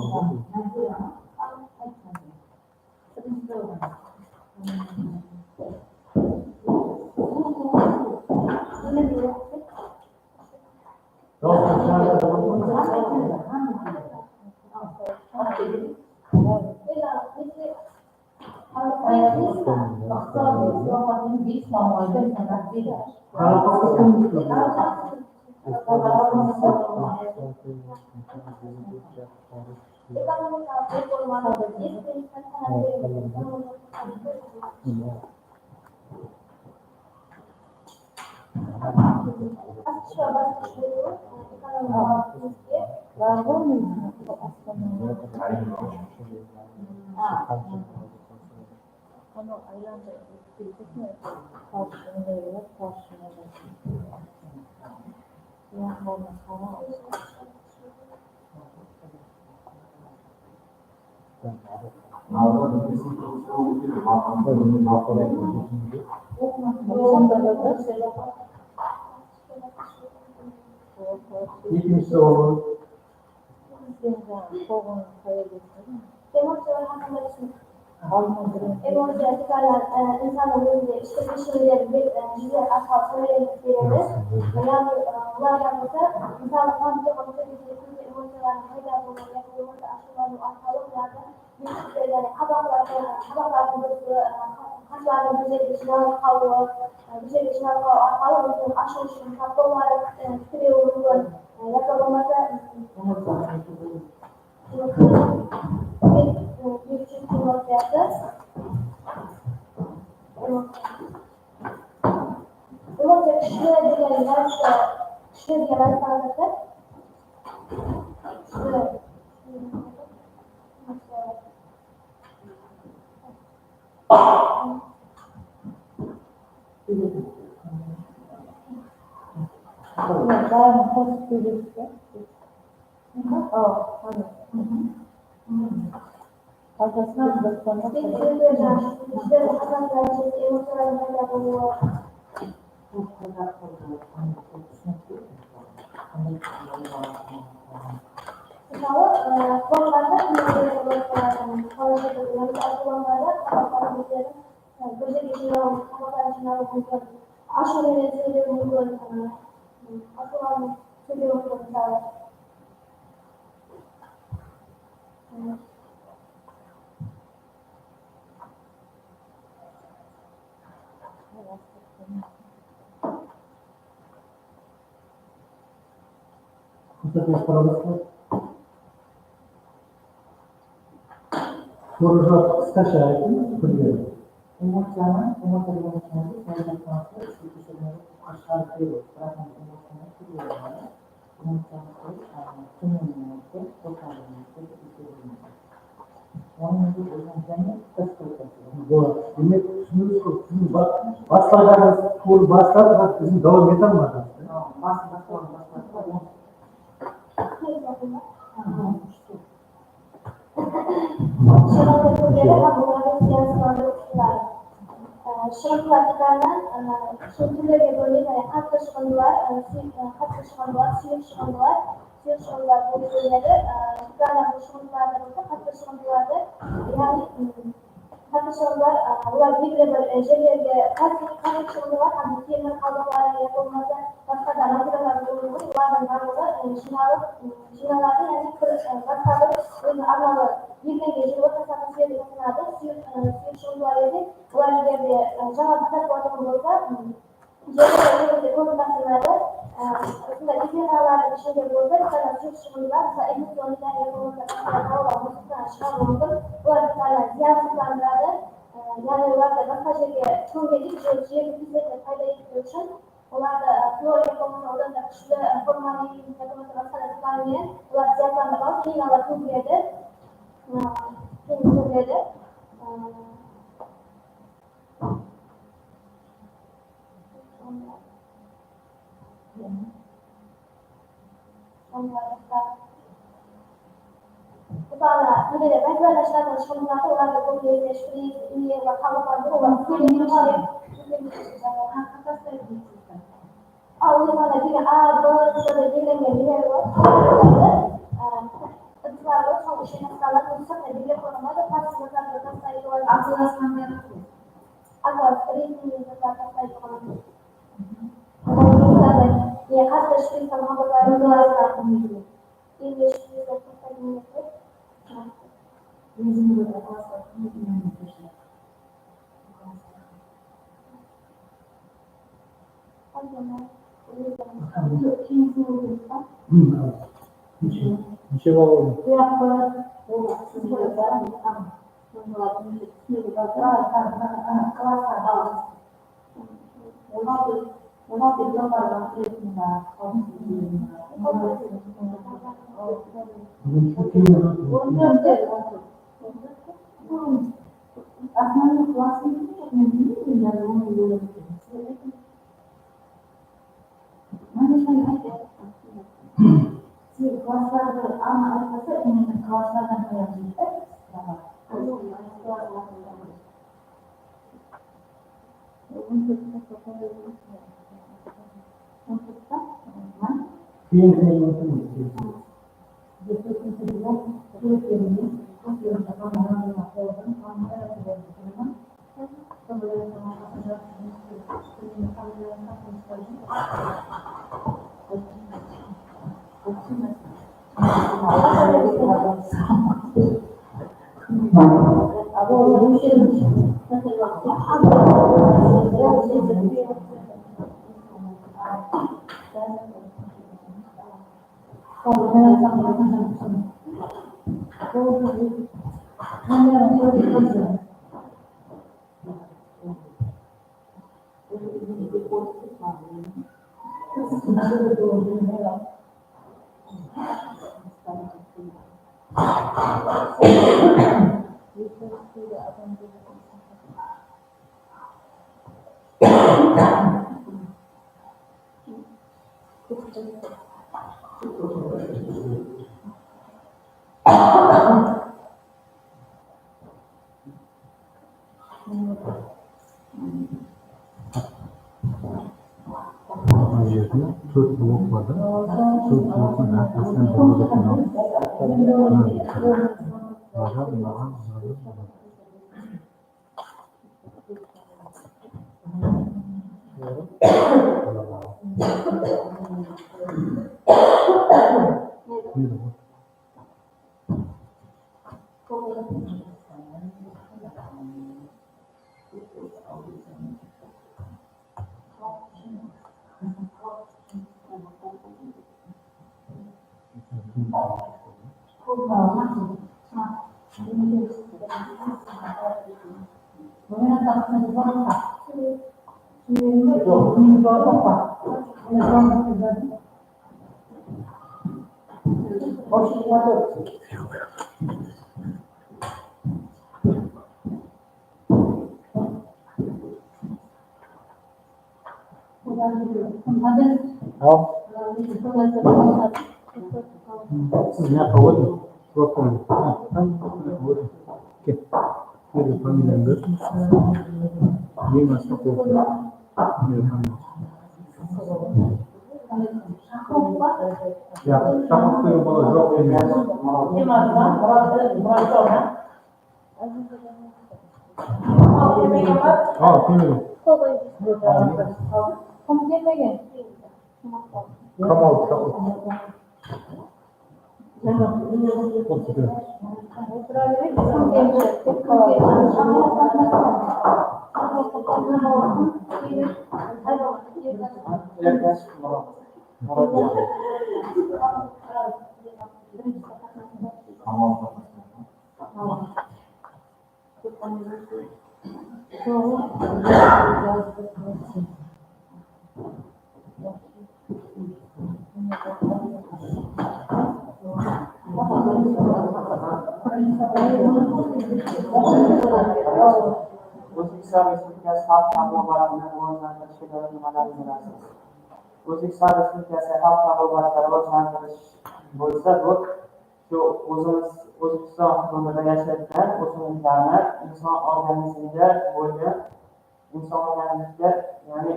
İkincisi olur. İnsanların işte bir şeyleri bize asfaltlara verilmesi yani bunlardan mesela insanlar kamçı konuşuyor bir emosyonel hayal bulmak yapılması aşılarını arkalıklarda bir yani kabaklar konusunda kaşlarla bize geçinen kavga bize geçinen kavga arkalıkların aşılışının kapılmaları kırıyorluğun yapılması bir çift noktası Emocja kişiye gelen sanatı Sorular kısaca ayetini Emosyonel sayılaması işte kişileri aşağı yukarı bırakan emosyonel kuruyorlar. Emosyonel tümünlükte, totalınlıkta bitirilmesi. Onun gibi öğrencilerin kısıtlısı. bu. Demek şunu başladığımız tur başladık bizim devam edemedi. Şırınga türleri hem bunların siyasal okutlar. Şırıngalardan şu türlere böyle hatta şırıngalar, siyah şırıngalar bu türleri, Ukrayna şırıngalardan olsa hatta şırıngalarda yani hatta şırıngalar ular belirli bir şeylerge kaç şırıngalar hem bu temir kalıntılara yapılması başka da malzemeler bulunduğu ulardan varlığı şınalarda yani başka bir anlamı birden geçiyor tasarruf edilmesinde siyah şırıngaları ular yerine жаңа bir ortamı olsa Jadi komunikasilarda aslında ideyaların içinde burada sana sürüşümler, mesela emisyonlar yapılmakta olan mutlaka çıkarılır. Bu arada ziyaretçilerle yani onlarda başka şeye çok gelip şehir bize fayda ettiği için onlarda flora yapımını orada kişide formal eğitim takımı tarafından planlayan onlar ziyaretlerine bağlı yine Allah Türkiye'de Kepala, tidak ada baik ada syarat sekolah itu orang berkuliah di ini kalau pada orang kuliah mungkin atas dari awal mana dia sudah dia dia terlalu solusinya salah untuk dia kalau ada pas betul saya itu asal sampai agak sering tetap saya kalau ya kata sering sama baru dua tahun ini sudah selesai ini berapa Türk bloklarda Türk blokun arkasından doğru Yeri familiyangda yemasdan qo'rqdim. Yeri familiyam. Ya, shahob qo'yib bola javob bermaydi. Yemasdan, murodjon. Ha, kelmagan. Kim kelmagan? Kamol shahob. O'tiraverib, kim keldi? Kim O'zbekiston Respublikasi Xalq ta'limi rivojlantirishga doir nimalarni bilasiz? O'zbekiston Respublikasi xalq ta'limini rivojlantirish bo'lsa, bu shu o'zimiz O'zbekiston hududida yashayotgan o'simliklarni inson organizmiga bo'lgan inson organizmiga, ya'ni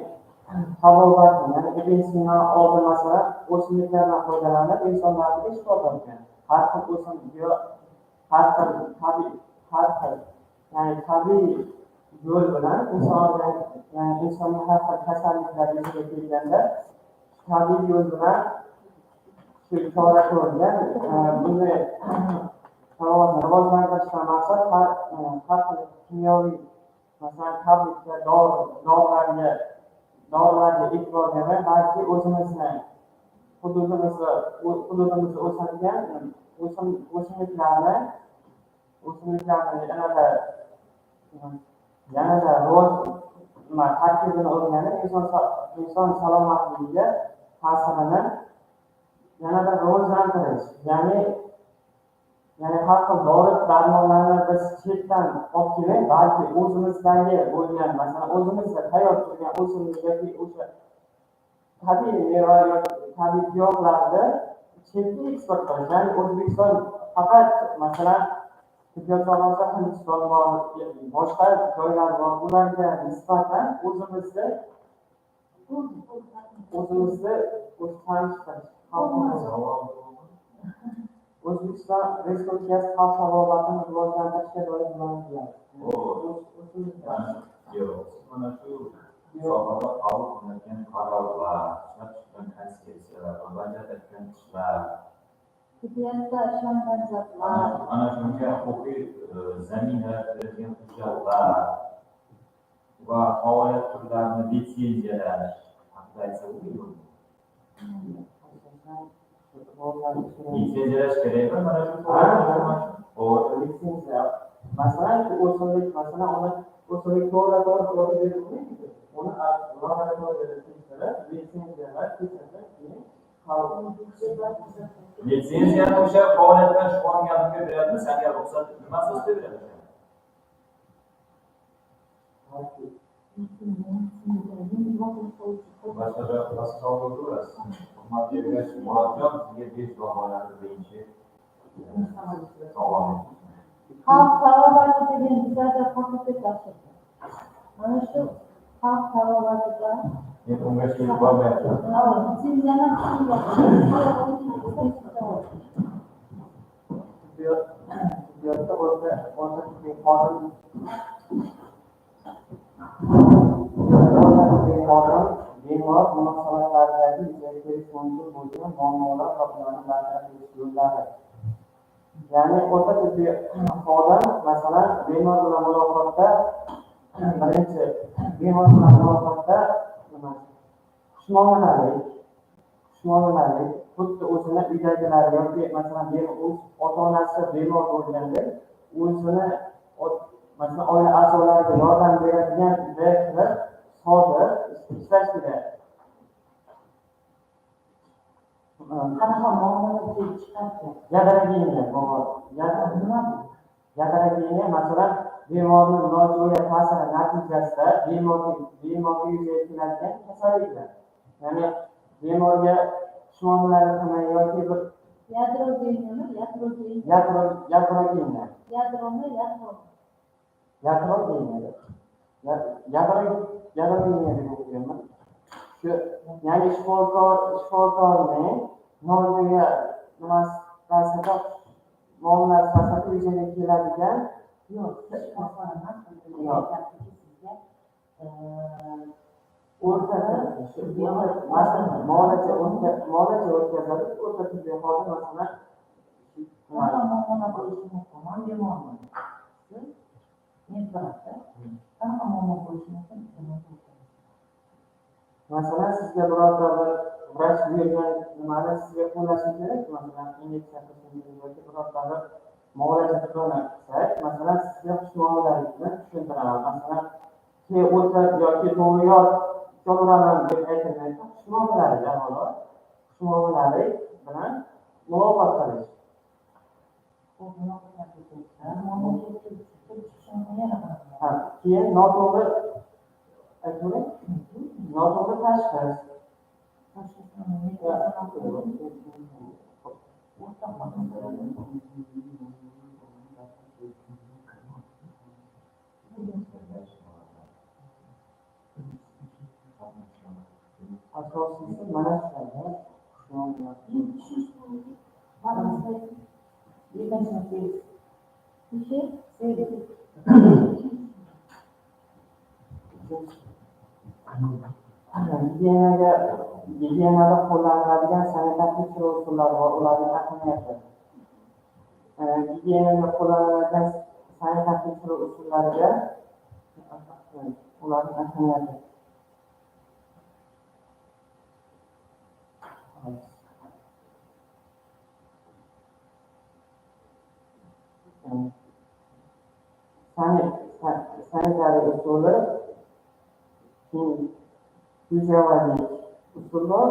tabobatni, ya'ni Ibn Sino oldi masalan o'simliklardan foydalanib insonlarga shifo bergan. Har xil o'sim har xil tabiiy yo'l bilan insonning har xil kasalliklar yuzaga kelganda tabiiy yo'l bilan shu chora ko'rgan. Bunday tabiatni rivojlantirishdan maqsad har xil kimyoviy, masalan tabletga, dorilarga e'tibor bermay, balki o'zimizni hududimizda o'sadigan o'simliklarni yanada rivoj tarkibini o'rganib, inson salomatligiga ta'sirini yanada rivojlantirish, ya'ni har xil dori darmonlarni biz chetdan olib kelmay, balki o'zimizdagi bo'lgan, masalan o'zimizda tayyor turgan o'simlik yoki o'sha tabiiy meva yoki tabiiy giyohlarni chetga eksport qilish. Ya'ni O'zbekiston faqat masalan tibbiyot sohasida Hindiston bor, boshqa joylar bor, ularga nisbatan o'zimizni O'zbekiston Respublikasi xalq tabobatini rivojlantirishga doir nimalarni bilasiz? Mana shu sohada qabul qilingan qarorlar, ishlab chiqqan konsepsiyalar, bajarilgan ishlar, tibbiyotda ishlangan zotlar, ana shunga huquqiy zamin yaratadigan hujjatlar va faoliyat turlarini litsenziyalash haqida aytsa bo'ladi. Litsenziyalash kerakmi? Mana shu litsenziya. Masalan, o'simlik, masalan, o'simlik to'g'ri berilmaydi. Uni laboratoriyada tekshirib, litsenziyalar keyin litsenziyani o'sha faoliyatdan shug'ullanganlikka beradimi? Senga ruxsat nima asosida beradi? Boshqacha savol bo'lsa, hurmat bergach, Murodjon sizga 5 baholarni birinchi savol. xalq tabobatı degan bizlarda fakultet ochildi. Mana shu xalq tabobatida Men unga kelib bormayapman. litsenziyani tibbiyotda o'rta tibbiy xodim bemor munosabatlaridagi yuzaga kelishi mumkin bo'lgan muammolar va ularni bartaraf etish yo'llari. Ya'ni o'rta tibbiy xodim masalan bemor bilan muloqotda xushmuomalalik, xuddi o'zini uydagilar yoki masalan o'z ota-onasi bemor bo'lganda o'zini masalan oila a'zolariga yordam beradiganday qilib sodda ishlash kerak. Qanaqa muammolar kelib chiqadi? Yadaragini masalan bemorning nojo'ya ta'siri natijasida bemorga yuzaga keladigan kasalliklar. Ya'ni bemorga xushmuomalalik qilmay yoki bir yadrogeniyami? yadrogeniylar Yadromi, yadromi. Yadro deyiladi. Yadro deyiladi deb o'qiganman. Shu ya'ni shifokorni nojo'ya nimasida muomala siyosati yuzaga keladigan Yo'q, shifokor emas, Yo'q. aytyaptiki sizga o'rtada masalan muolaja o'tkazadi, o'rta tibbiy xodim masalan qanaqa muomala bo'lishi mumkin? Man bemorman. Siz medbrada qanaqa muomala bo'lishi mumkin? masalan sizga birorta bir vrach buyurgan nimani sizga qo'llashi kerak, masalan inyeksiya qilsangiz yoki birorta bir muolaja qilsak, masalan sizga xushmuomalalikni tushuntiraman. Masalan o'tir yoki to'g'ri yot cho'miraman deb aytilmaydi. Xushmuomalalik avvalo xushmuomalalik bilan muloqot qilish. Keyin noto'g'ri tashxis. Asosiysi mana shular. Gigiyenada qo'llaniladigan sanitar tekshiruv usullari va ularning ahamiyati. Gigiyenada qo'llaniladigan sanitar tekshiruv usullariga ularning ahamiyati. Sanitariya usuli, fiziologik usullar,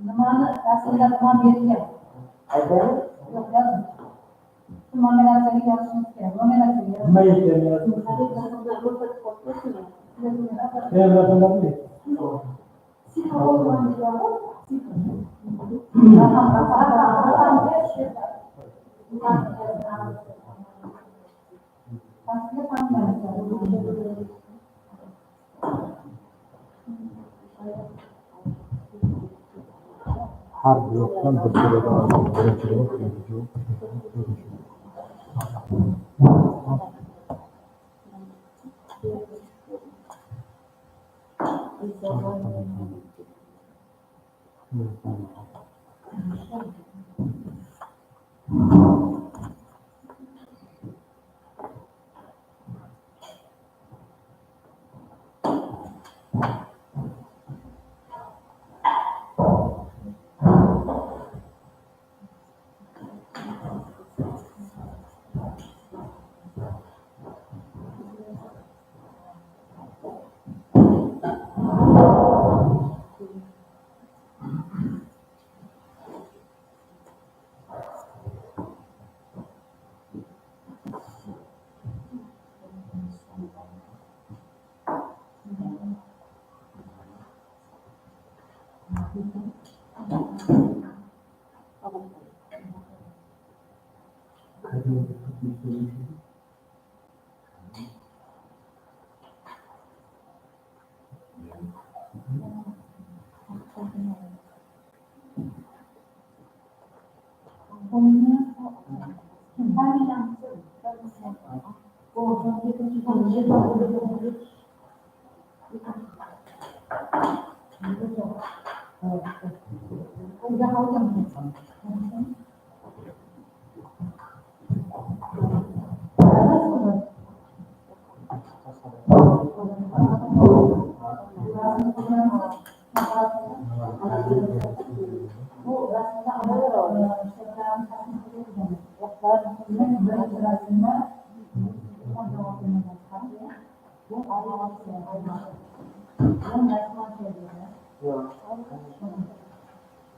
Nimani rasmda nima berilgan? aytaymi? Yo'q, yozing. Shu nominatsiyaga yozishimiz kerak. Nominatsiyaga nima ekan har blokdan bir birinchi blok, ikkinchi blok, uchinchi blok.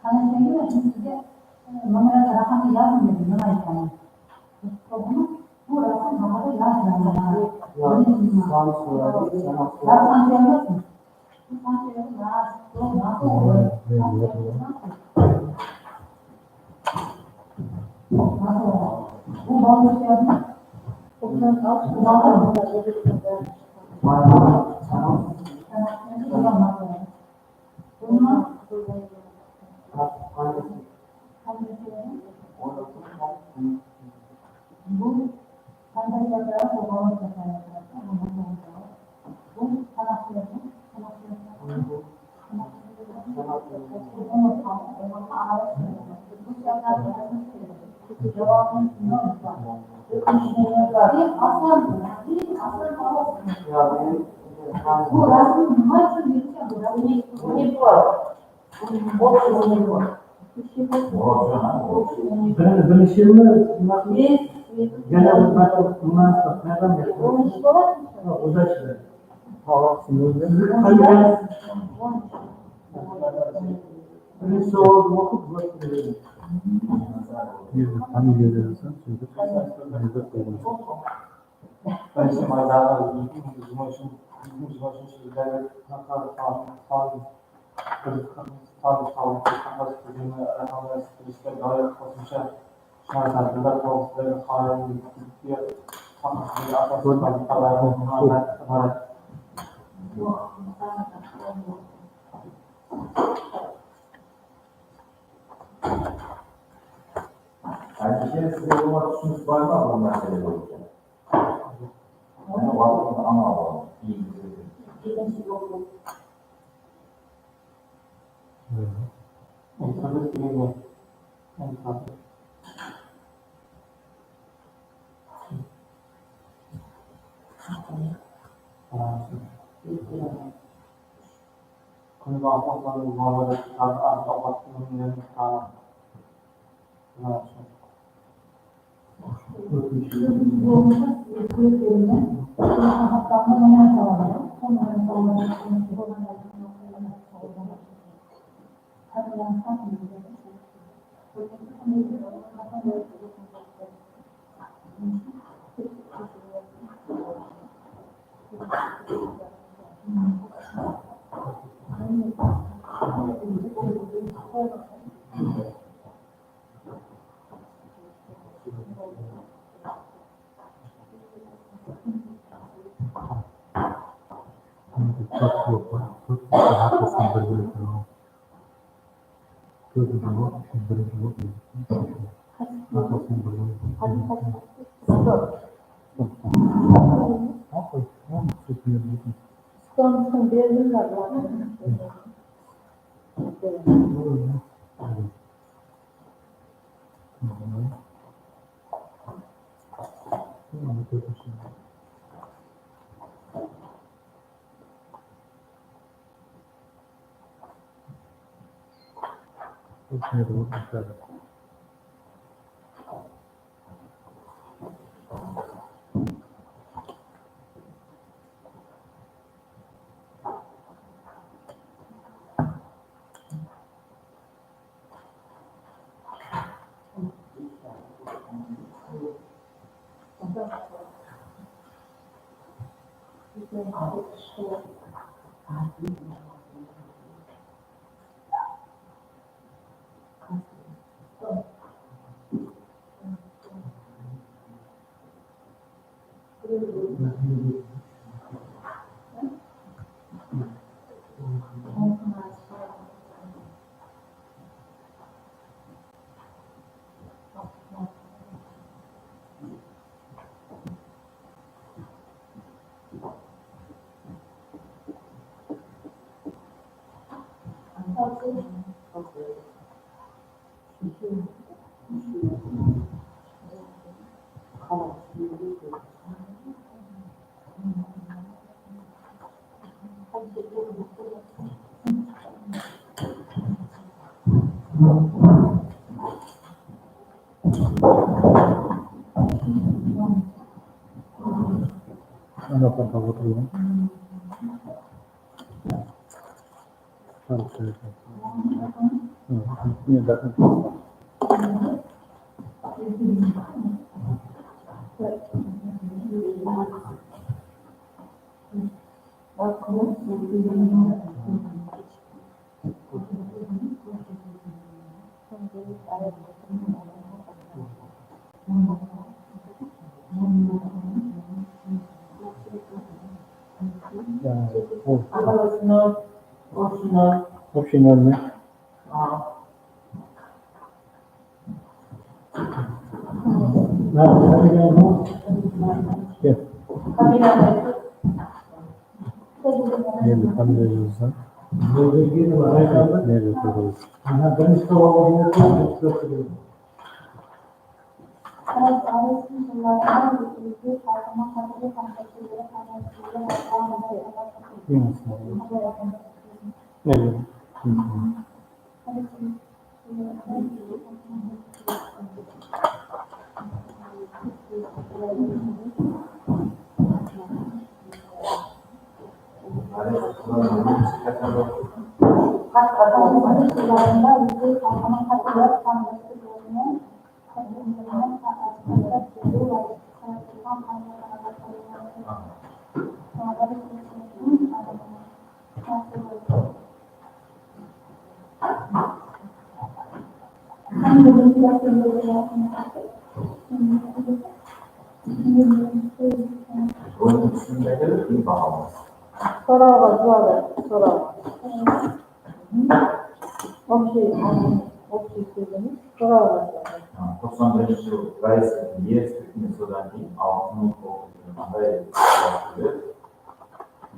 Karena saya juga juga mengenai rakan yang menjadi menaikkan. Problem bu rakan nama itu yang Ayrıca size bulmak düşünüp var mı bu mesele boyunca? Yani vaktini anlamadım. İyi güzel. Ano pa ba ito? Nie, tak nie. Optional ne? Yes. Maybe conversation. Maybe proposal. Yes. Maybe. Onun üstündedir, bir bağımız. 돌아가 좋아요. 돌아가. 없이 있으면 돌아가 좋아요. 91 yıl gayet yer hükmü sorularını altını koyduğunu haber yapıyor.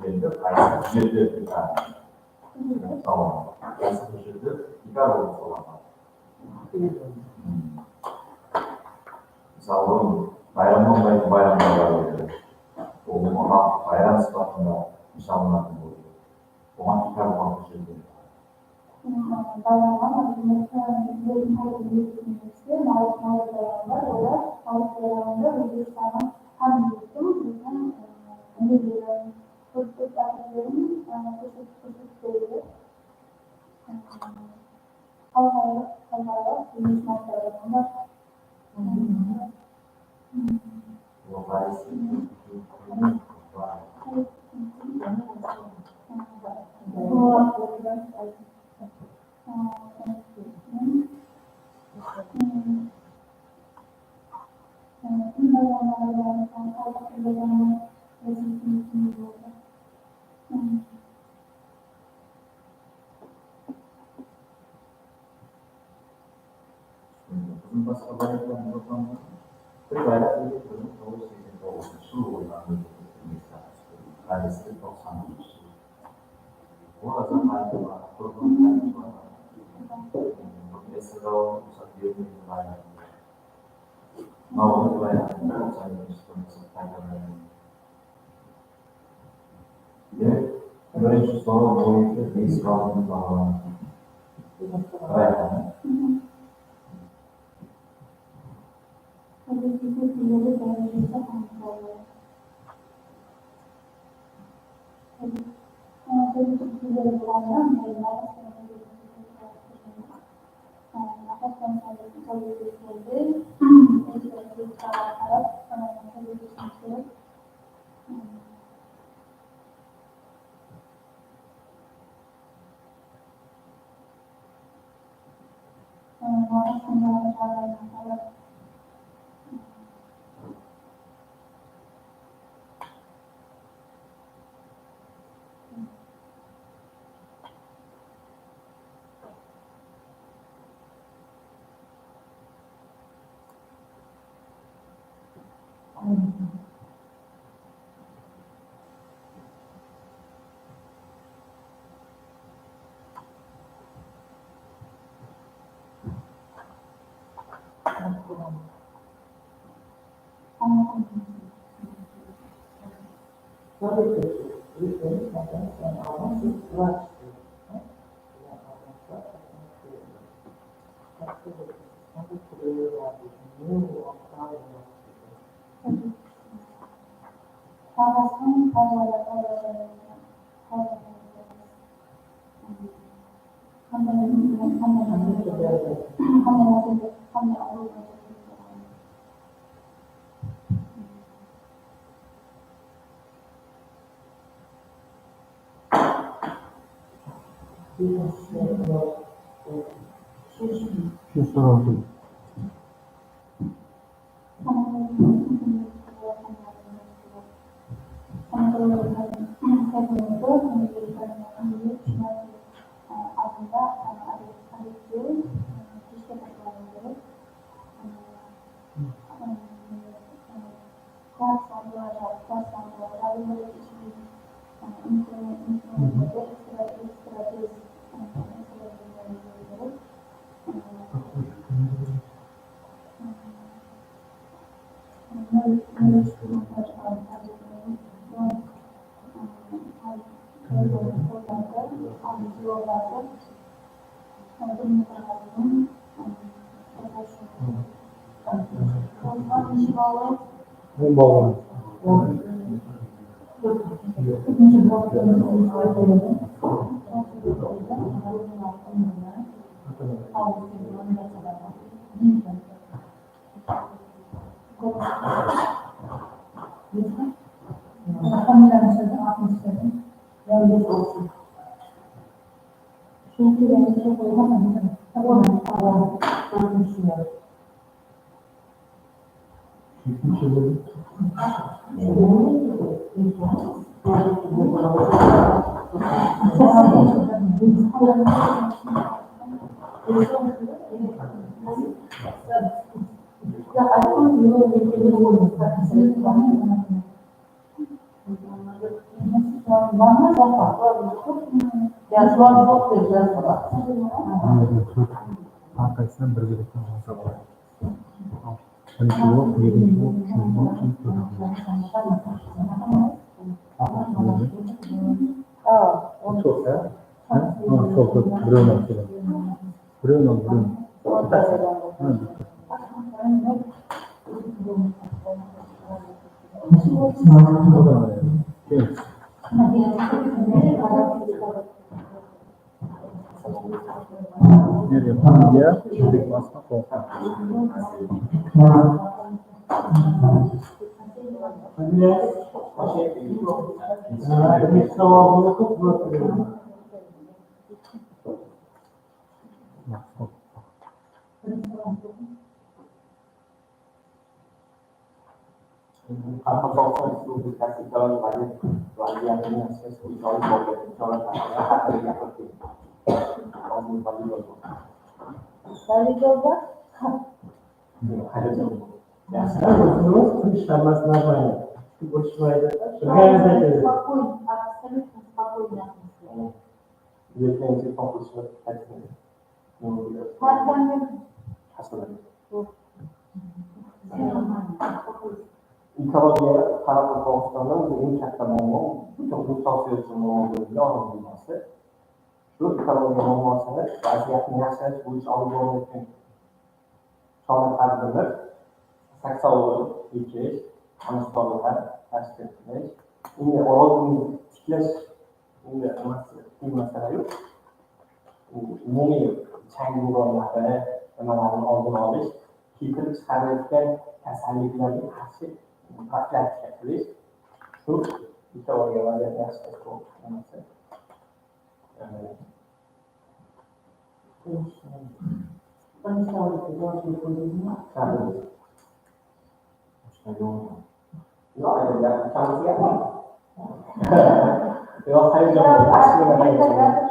Yerinde gayet yerinde bir tane. Tamam. Gayet taşıdı. İkar olmuş olanlar. Mesela onun bayramın bayramlar oluyor. Onun ona bayram sıfatında nişanlandı oluyor. Ona ikar olmuş taşıdı. O gayet Bizim başka bayraklar yok. Bir bayrak iyi kurulmuş, o şeyin doğrusu su olan ailesi 93. Bu azam bayrakı var, kurulmuş bayrakı var. Mesela o satıyor bir bayrak. Navalı bayrakı var, sayılmıştır, bayrakı. Ve böyle şu soru boyunca bir İslam'ın bağlantısı. Bayrakı. Shu so'rovdi. Bu bağlı. Arkasından bir birlikte olacak. Hani şu yok, yedinci yok, üçüncü yok, ilk çok ya. Çok çok. Bruno. Bruno. Nereye? Pandiye, çelik basma korkan. Bir savabını kutlatıyor. Apakah itu dikasih calon banyak yang punya sesuatu calon ada yang penting. Kamu balik lagi. Ada juga. Ya, sekarang itu sama sama ya. Buat semua itu. Dia pengen sih fokus ke teknik. Hasilnya. Kalau dia para profesional ini kata ngomong, untuk sosial semua orang biasa. Terus kalau dia ngomong saya, pasti akhirnya saya sebut soal itu. Soal benar, seksa olur, diyeceğiz, anıstolar, perspektifler. Ini orang tilas, ini masalah yok. Ini change uğraşları, hemen aldın alış, kitabı çıkarırken kasallıkları karşı praktik yapılır. Şu işte oraya yaşta çok önemli. Yok ya, kamu siapa? Yok, hayır canım, aslında hayır canım.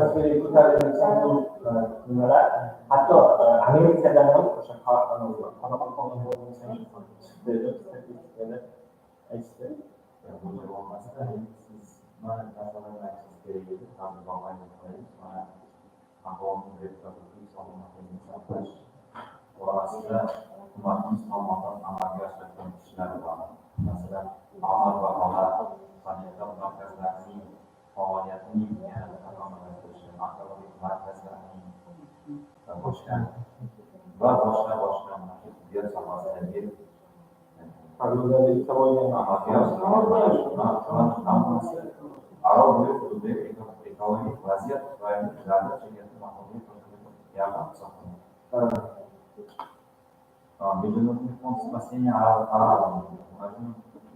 Askeri putar yang satu negara atau Amerika dalam orasida hukumatimiz tomonidan amalga oshirilayotgan ishlar bor. Masalan, omad va holat sanitar markazlarining faoliyatining yanada takomillashtirishi, maktabgacha markazlarning boshqa tibbiyot sohasidagi amalga oshirilayotgan Arab hududdagi ekologik vaziyat tufayli ularda chegirma mahsulot yaqin hisoblanadi. Meduza spasiya Arab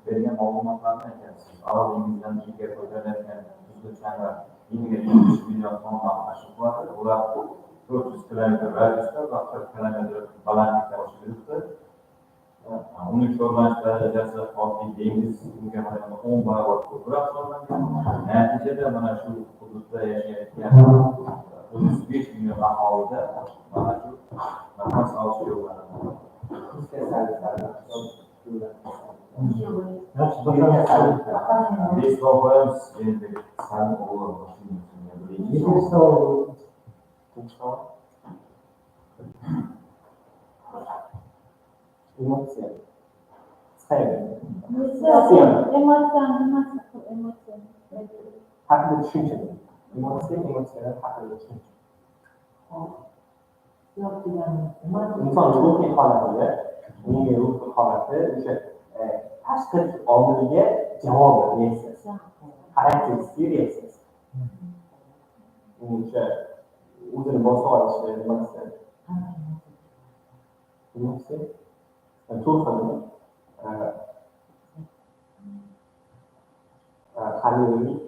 bergan ma'lumotlarni aytyapsiz. Arab dengizidan Liviya foydalanayotgan uzilishlarga 1,3 million tonna mashq qiladi. Ular 400 kilometr radiusda va 40 kilometr balandlikda uchib yuribdi. Uning sho'rlanish darajasi oddiy dengizga qaraganda 10 barobar ko'proq hisoblangan. Natijada mana shu hududda yashayotgan 35 million aholida mana shu nafas olish yo'llarini Biz koyuyoruz şimdi sen olur Yetmiş savun. Emosiya. Sayın. Emosiya Haqida tushuncha. Emotsiyalar haqida tushuncha. Inson ruhiy holatiga, uning ruhiy holati o'sha tashqi omiliga javob reaksiyasi. Xarakteristik reaksiyasi. O'sha o'zini bosib olishi nimasi? Emotsiya. To'xtadi. Qaniylik.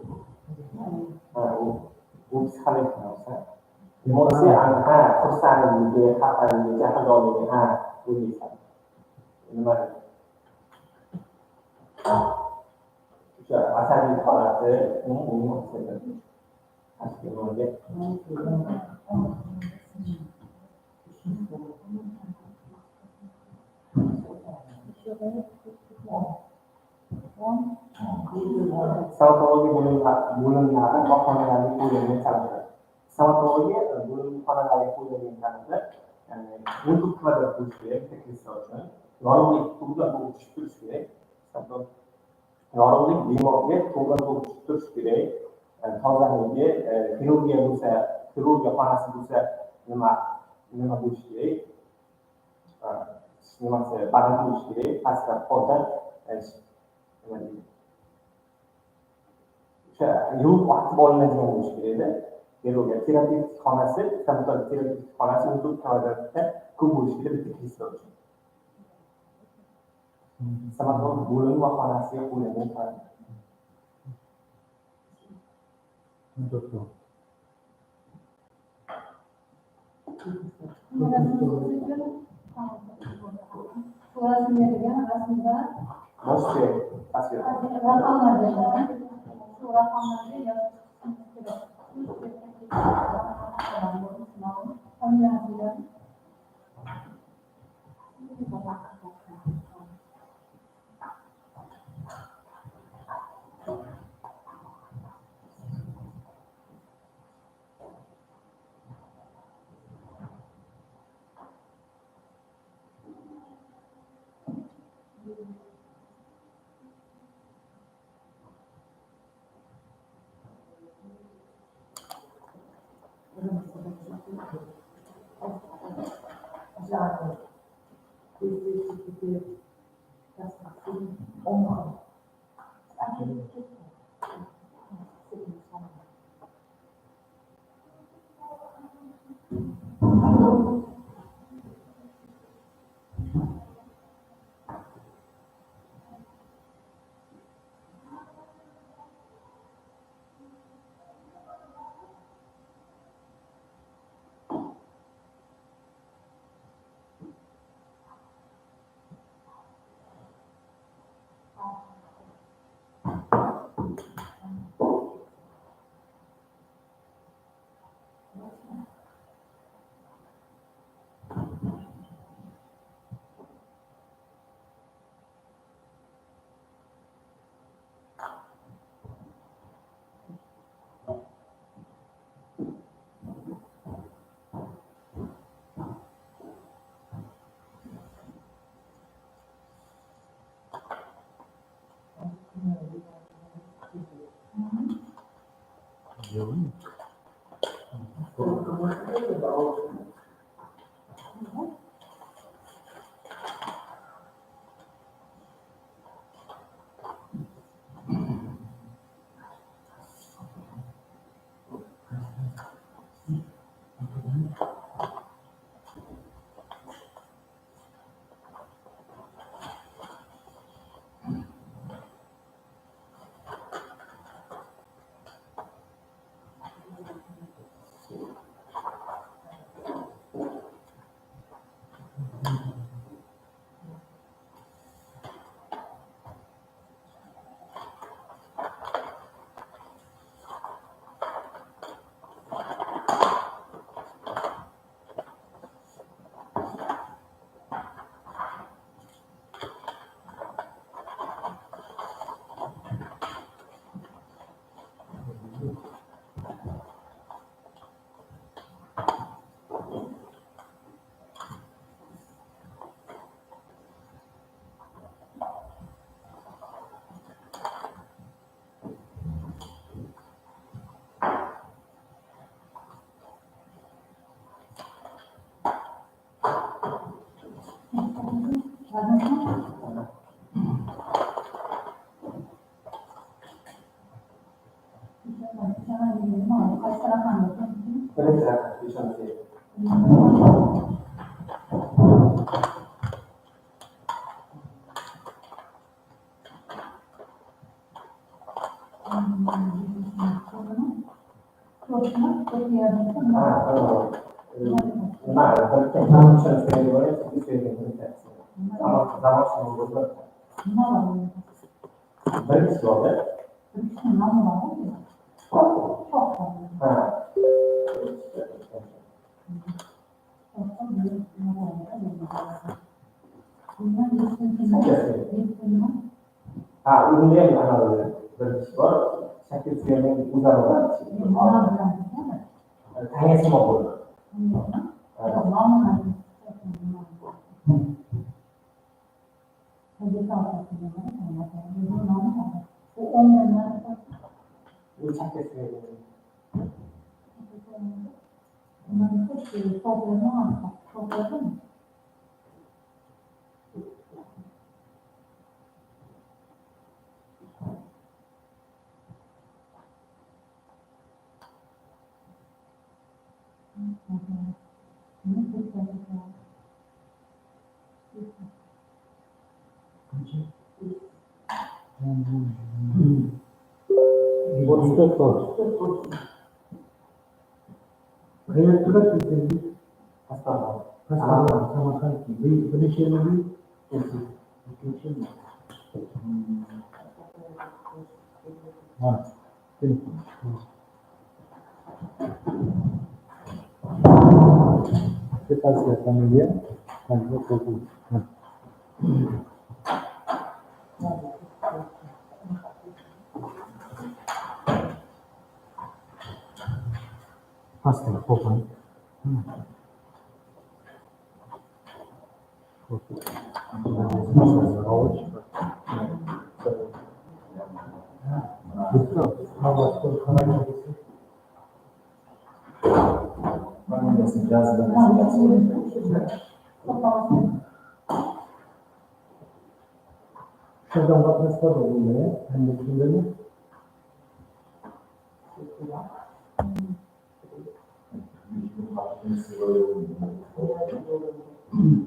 Bu psixologik narsa. Emotsiya aniq, xursandligi, xafaligi, jahldorligi, o'ylaysan. Nima? O'sha asabiy holati, emotsiyalar. Aslida Samatologiya bo'limlari va xonalarning qo'yilgan talablar. Samatologiya bo'limxonalarning qo'yilgan talablar, ya'ni 14 kvadrat bo'lishi kerak takliflar uchun. Yorug'lik to'g'ri to'g'ri tushib turishi kerak. Yorug'lik bemorga to'g'ri to'g'ri tushib turishi kerak. Tozaligi, xirurgiya bo'lsa, xirurgiya xonasi bo'lsa nima bo'lishi kerak? Nimasi baland bo'lishi kerak, pastda holda o'sha yuvib vaqtib olinadigan bo'lishi kerak-da. Xirurgiya terapevtik xonasi, stomatologik terapevtik xonasi 14 kvadratda ko'p bo'lishi kerak bitta kreslor uchun. Stomatologik bo'lim va xonasiga qo'yilgan talab. Boshqa tasvir. Bergerak di sana sih. Nah, kalau kamu misalnya sekali boleh, itu sekali boleh. Sama semua boleh. Berarti sudah. Umumnya yang mana berdiskor sakit yang udara banget. Hanya semua boleh. Ini sakit yang Kayak itu kan terjadi astaga. sama kaki. Indonesia lagi, Indonesia. Ini. Kita siapkan dia dan fokus. Pasti fokus. Bisa, awak terkena itu. Mana yang sejas dan Sedang buat master dulu ya, anda tinggalnya. Ini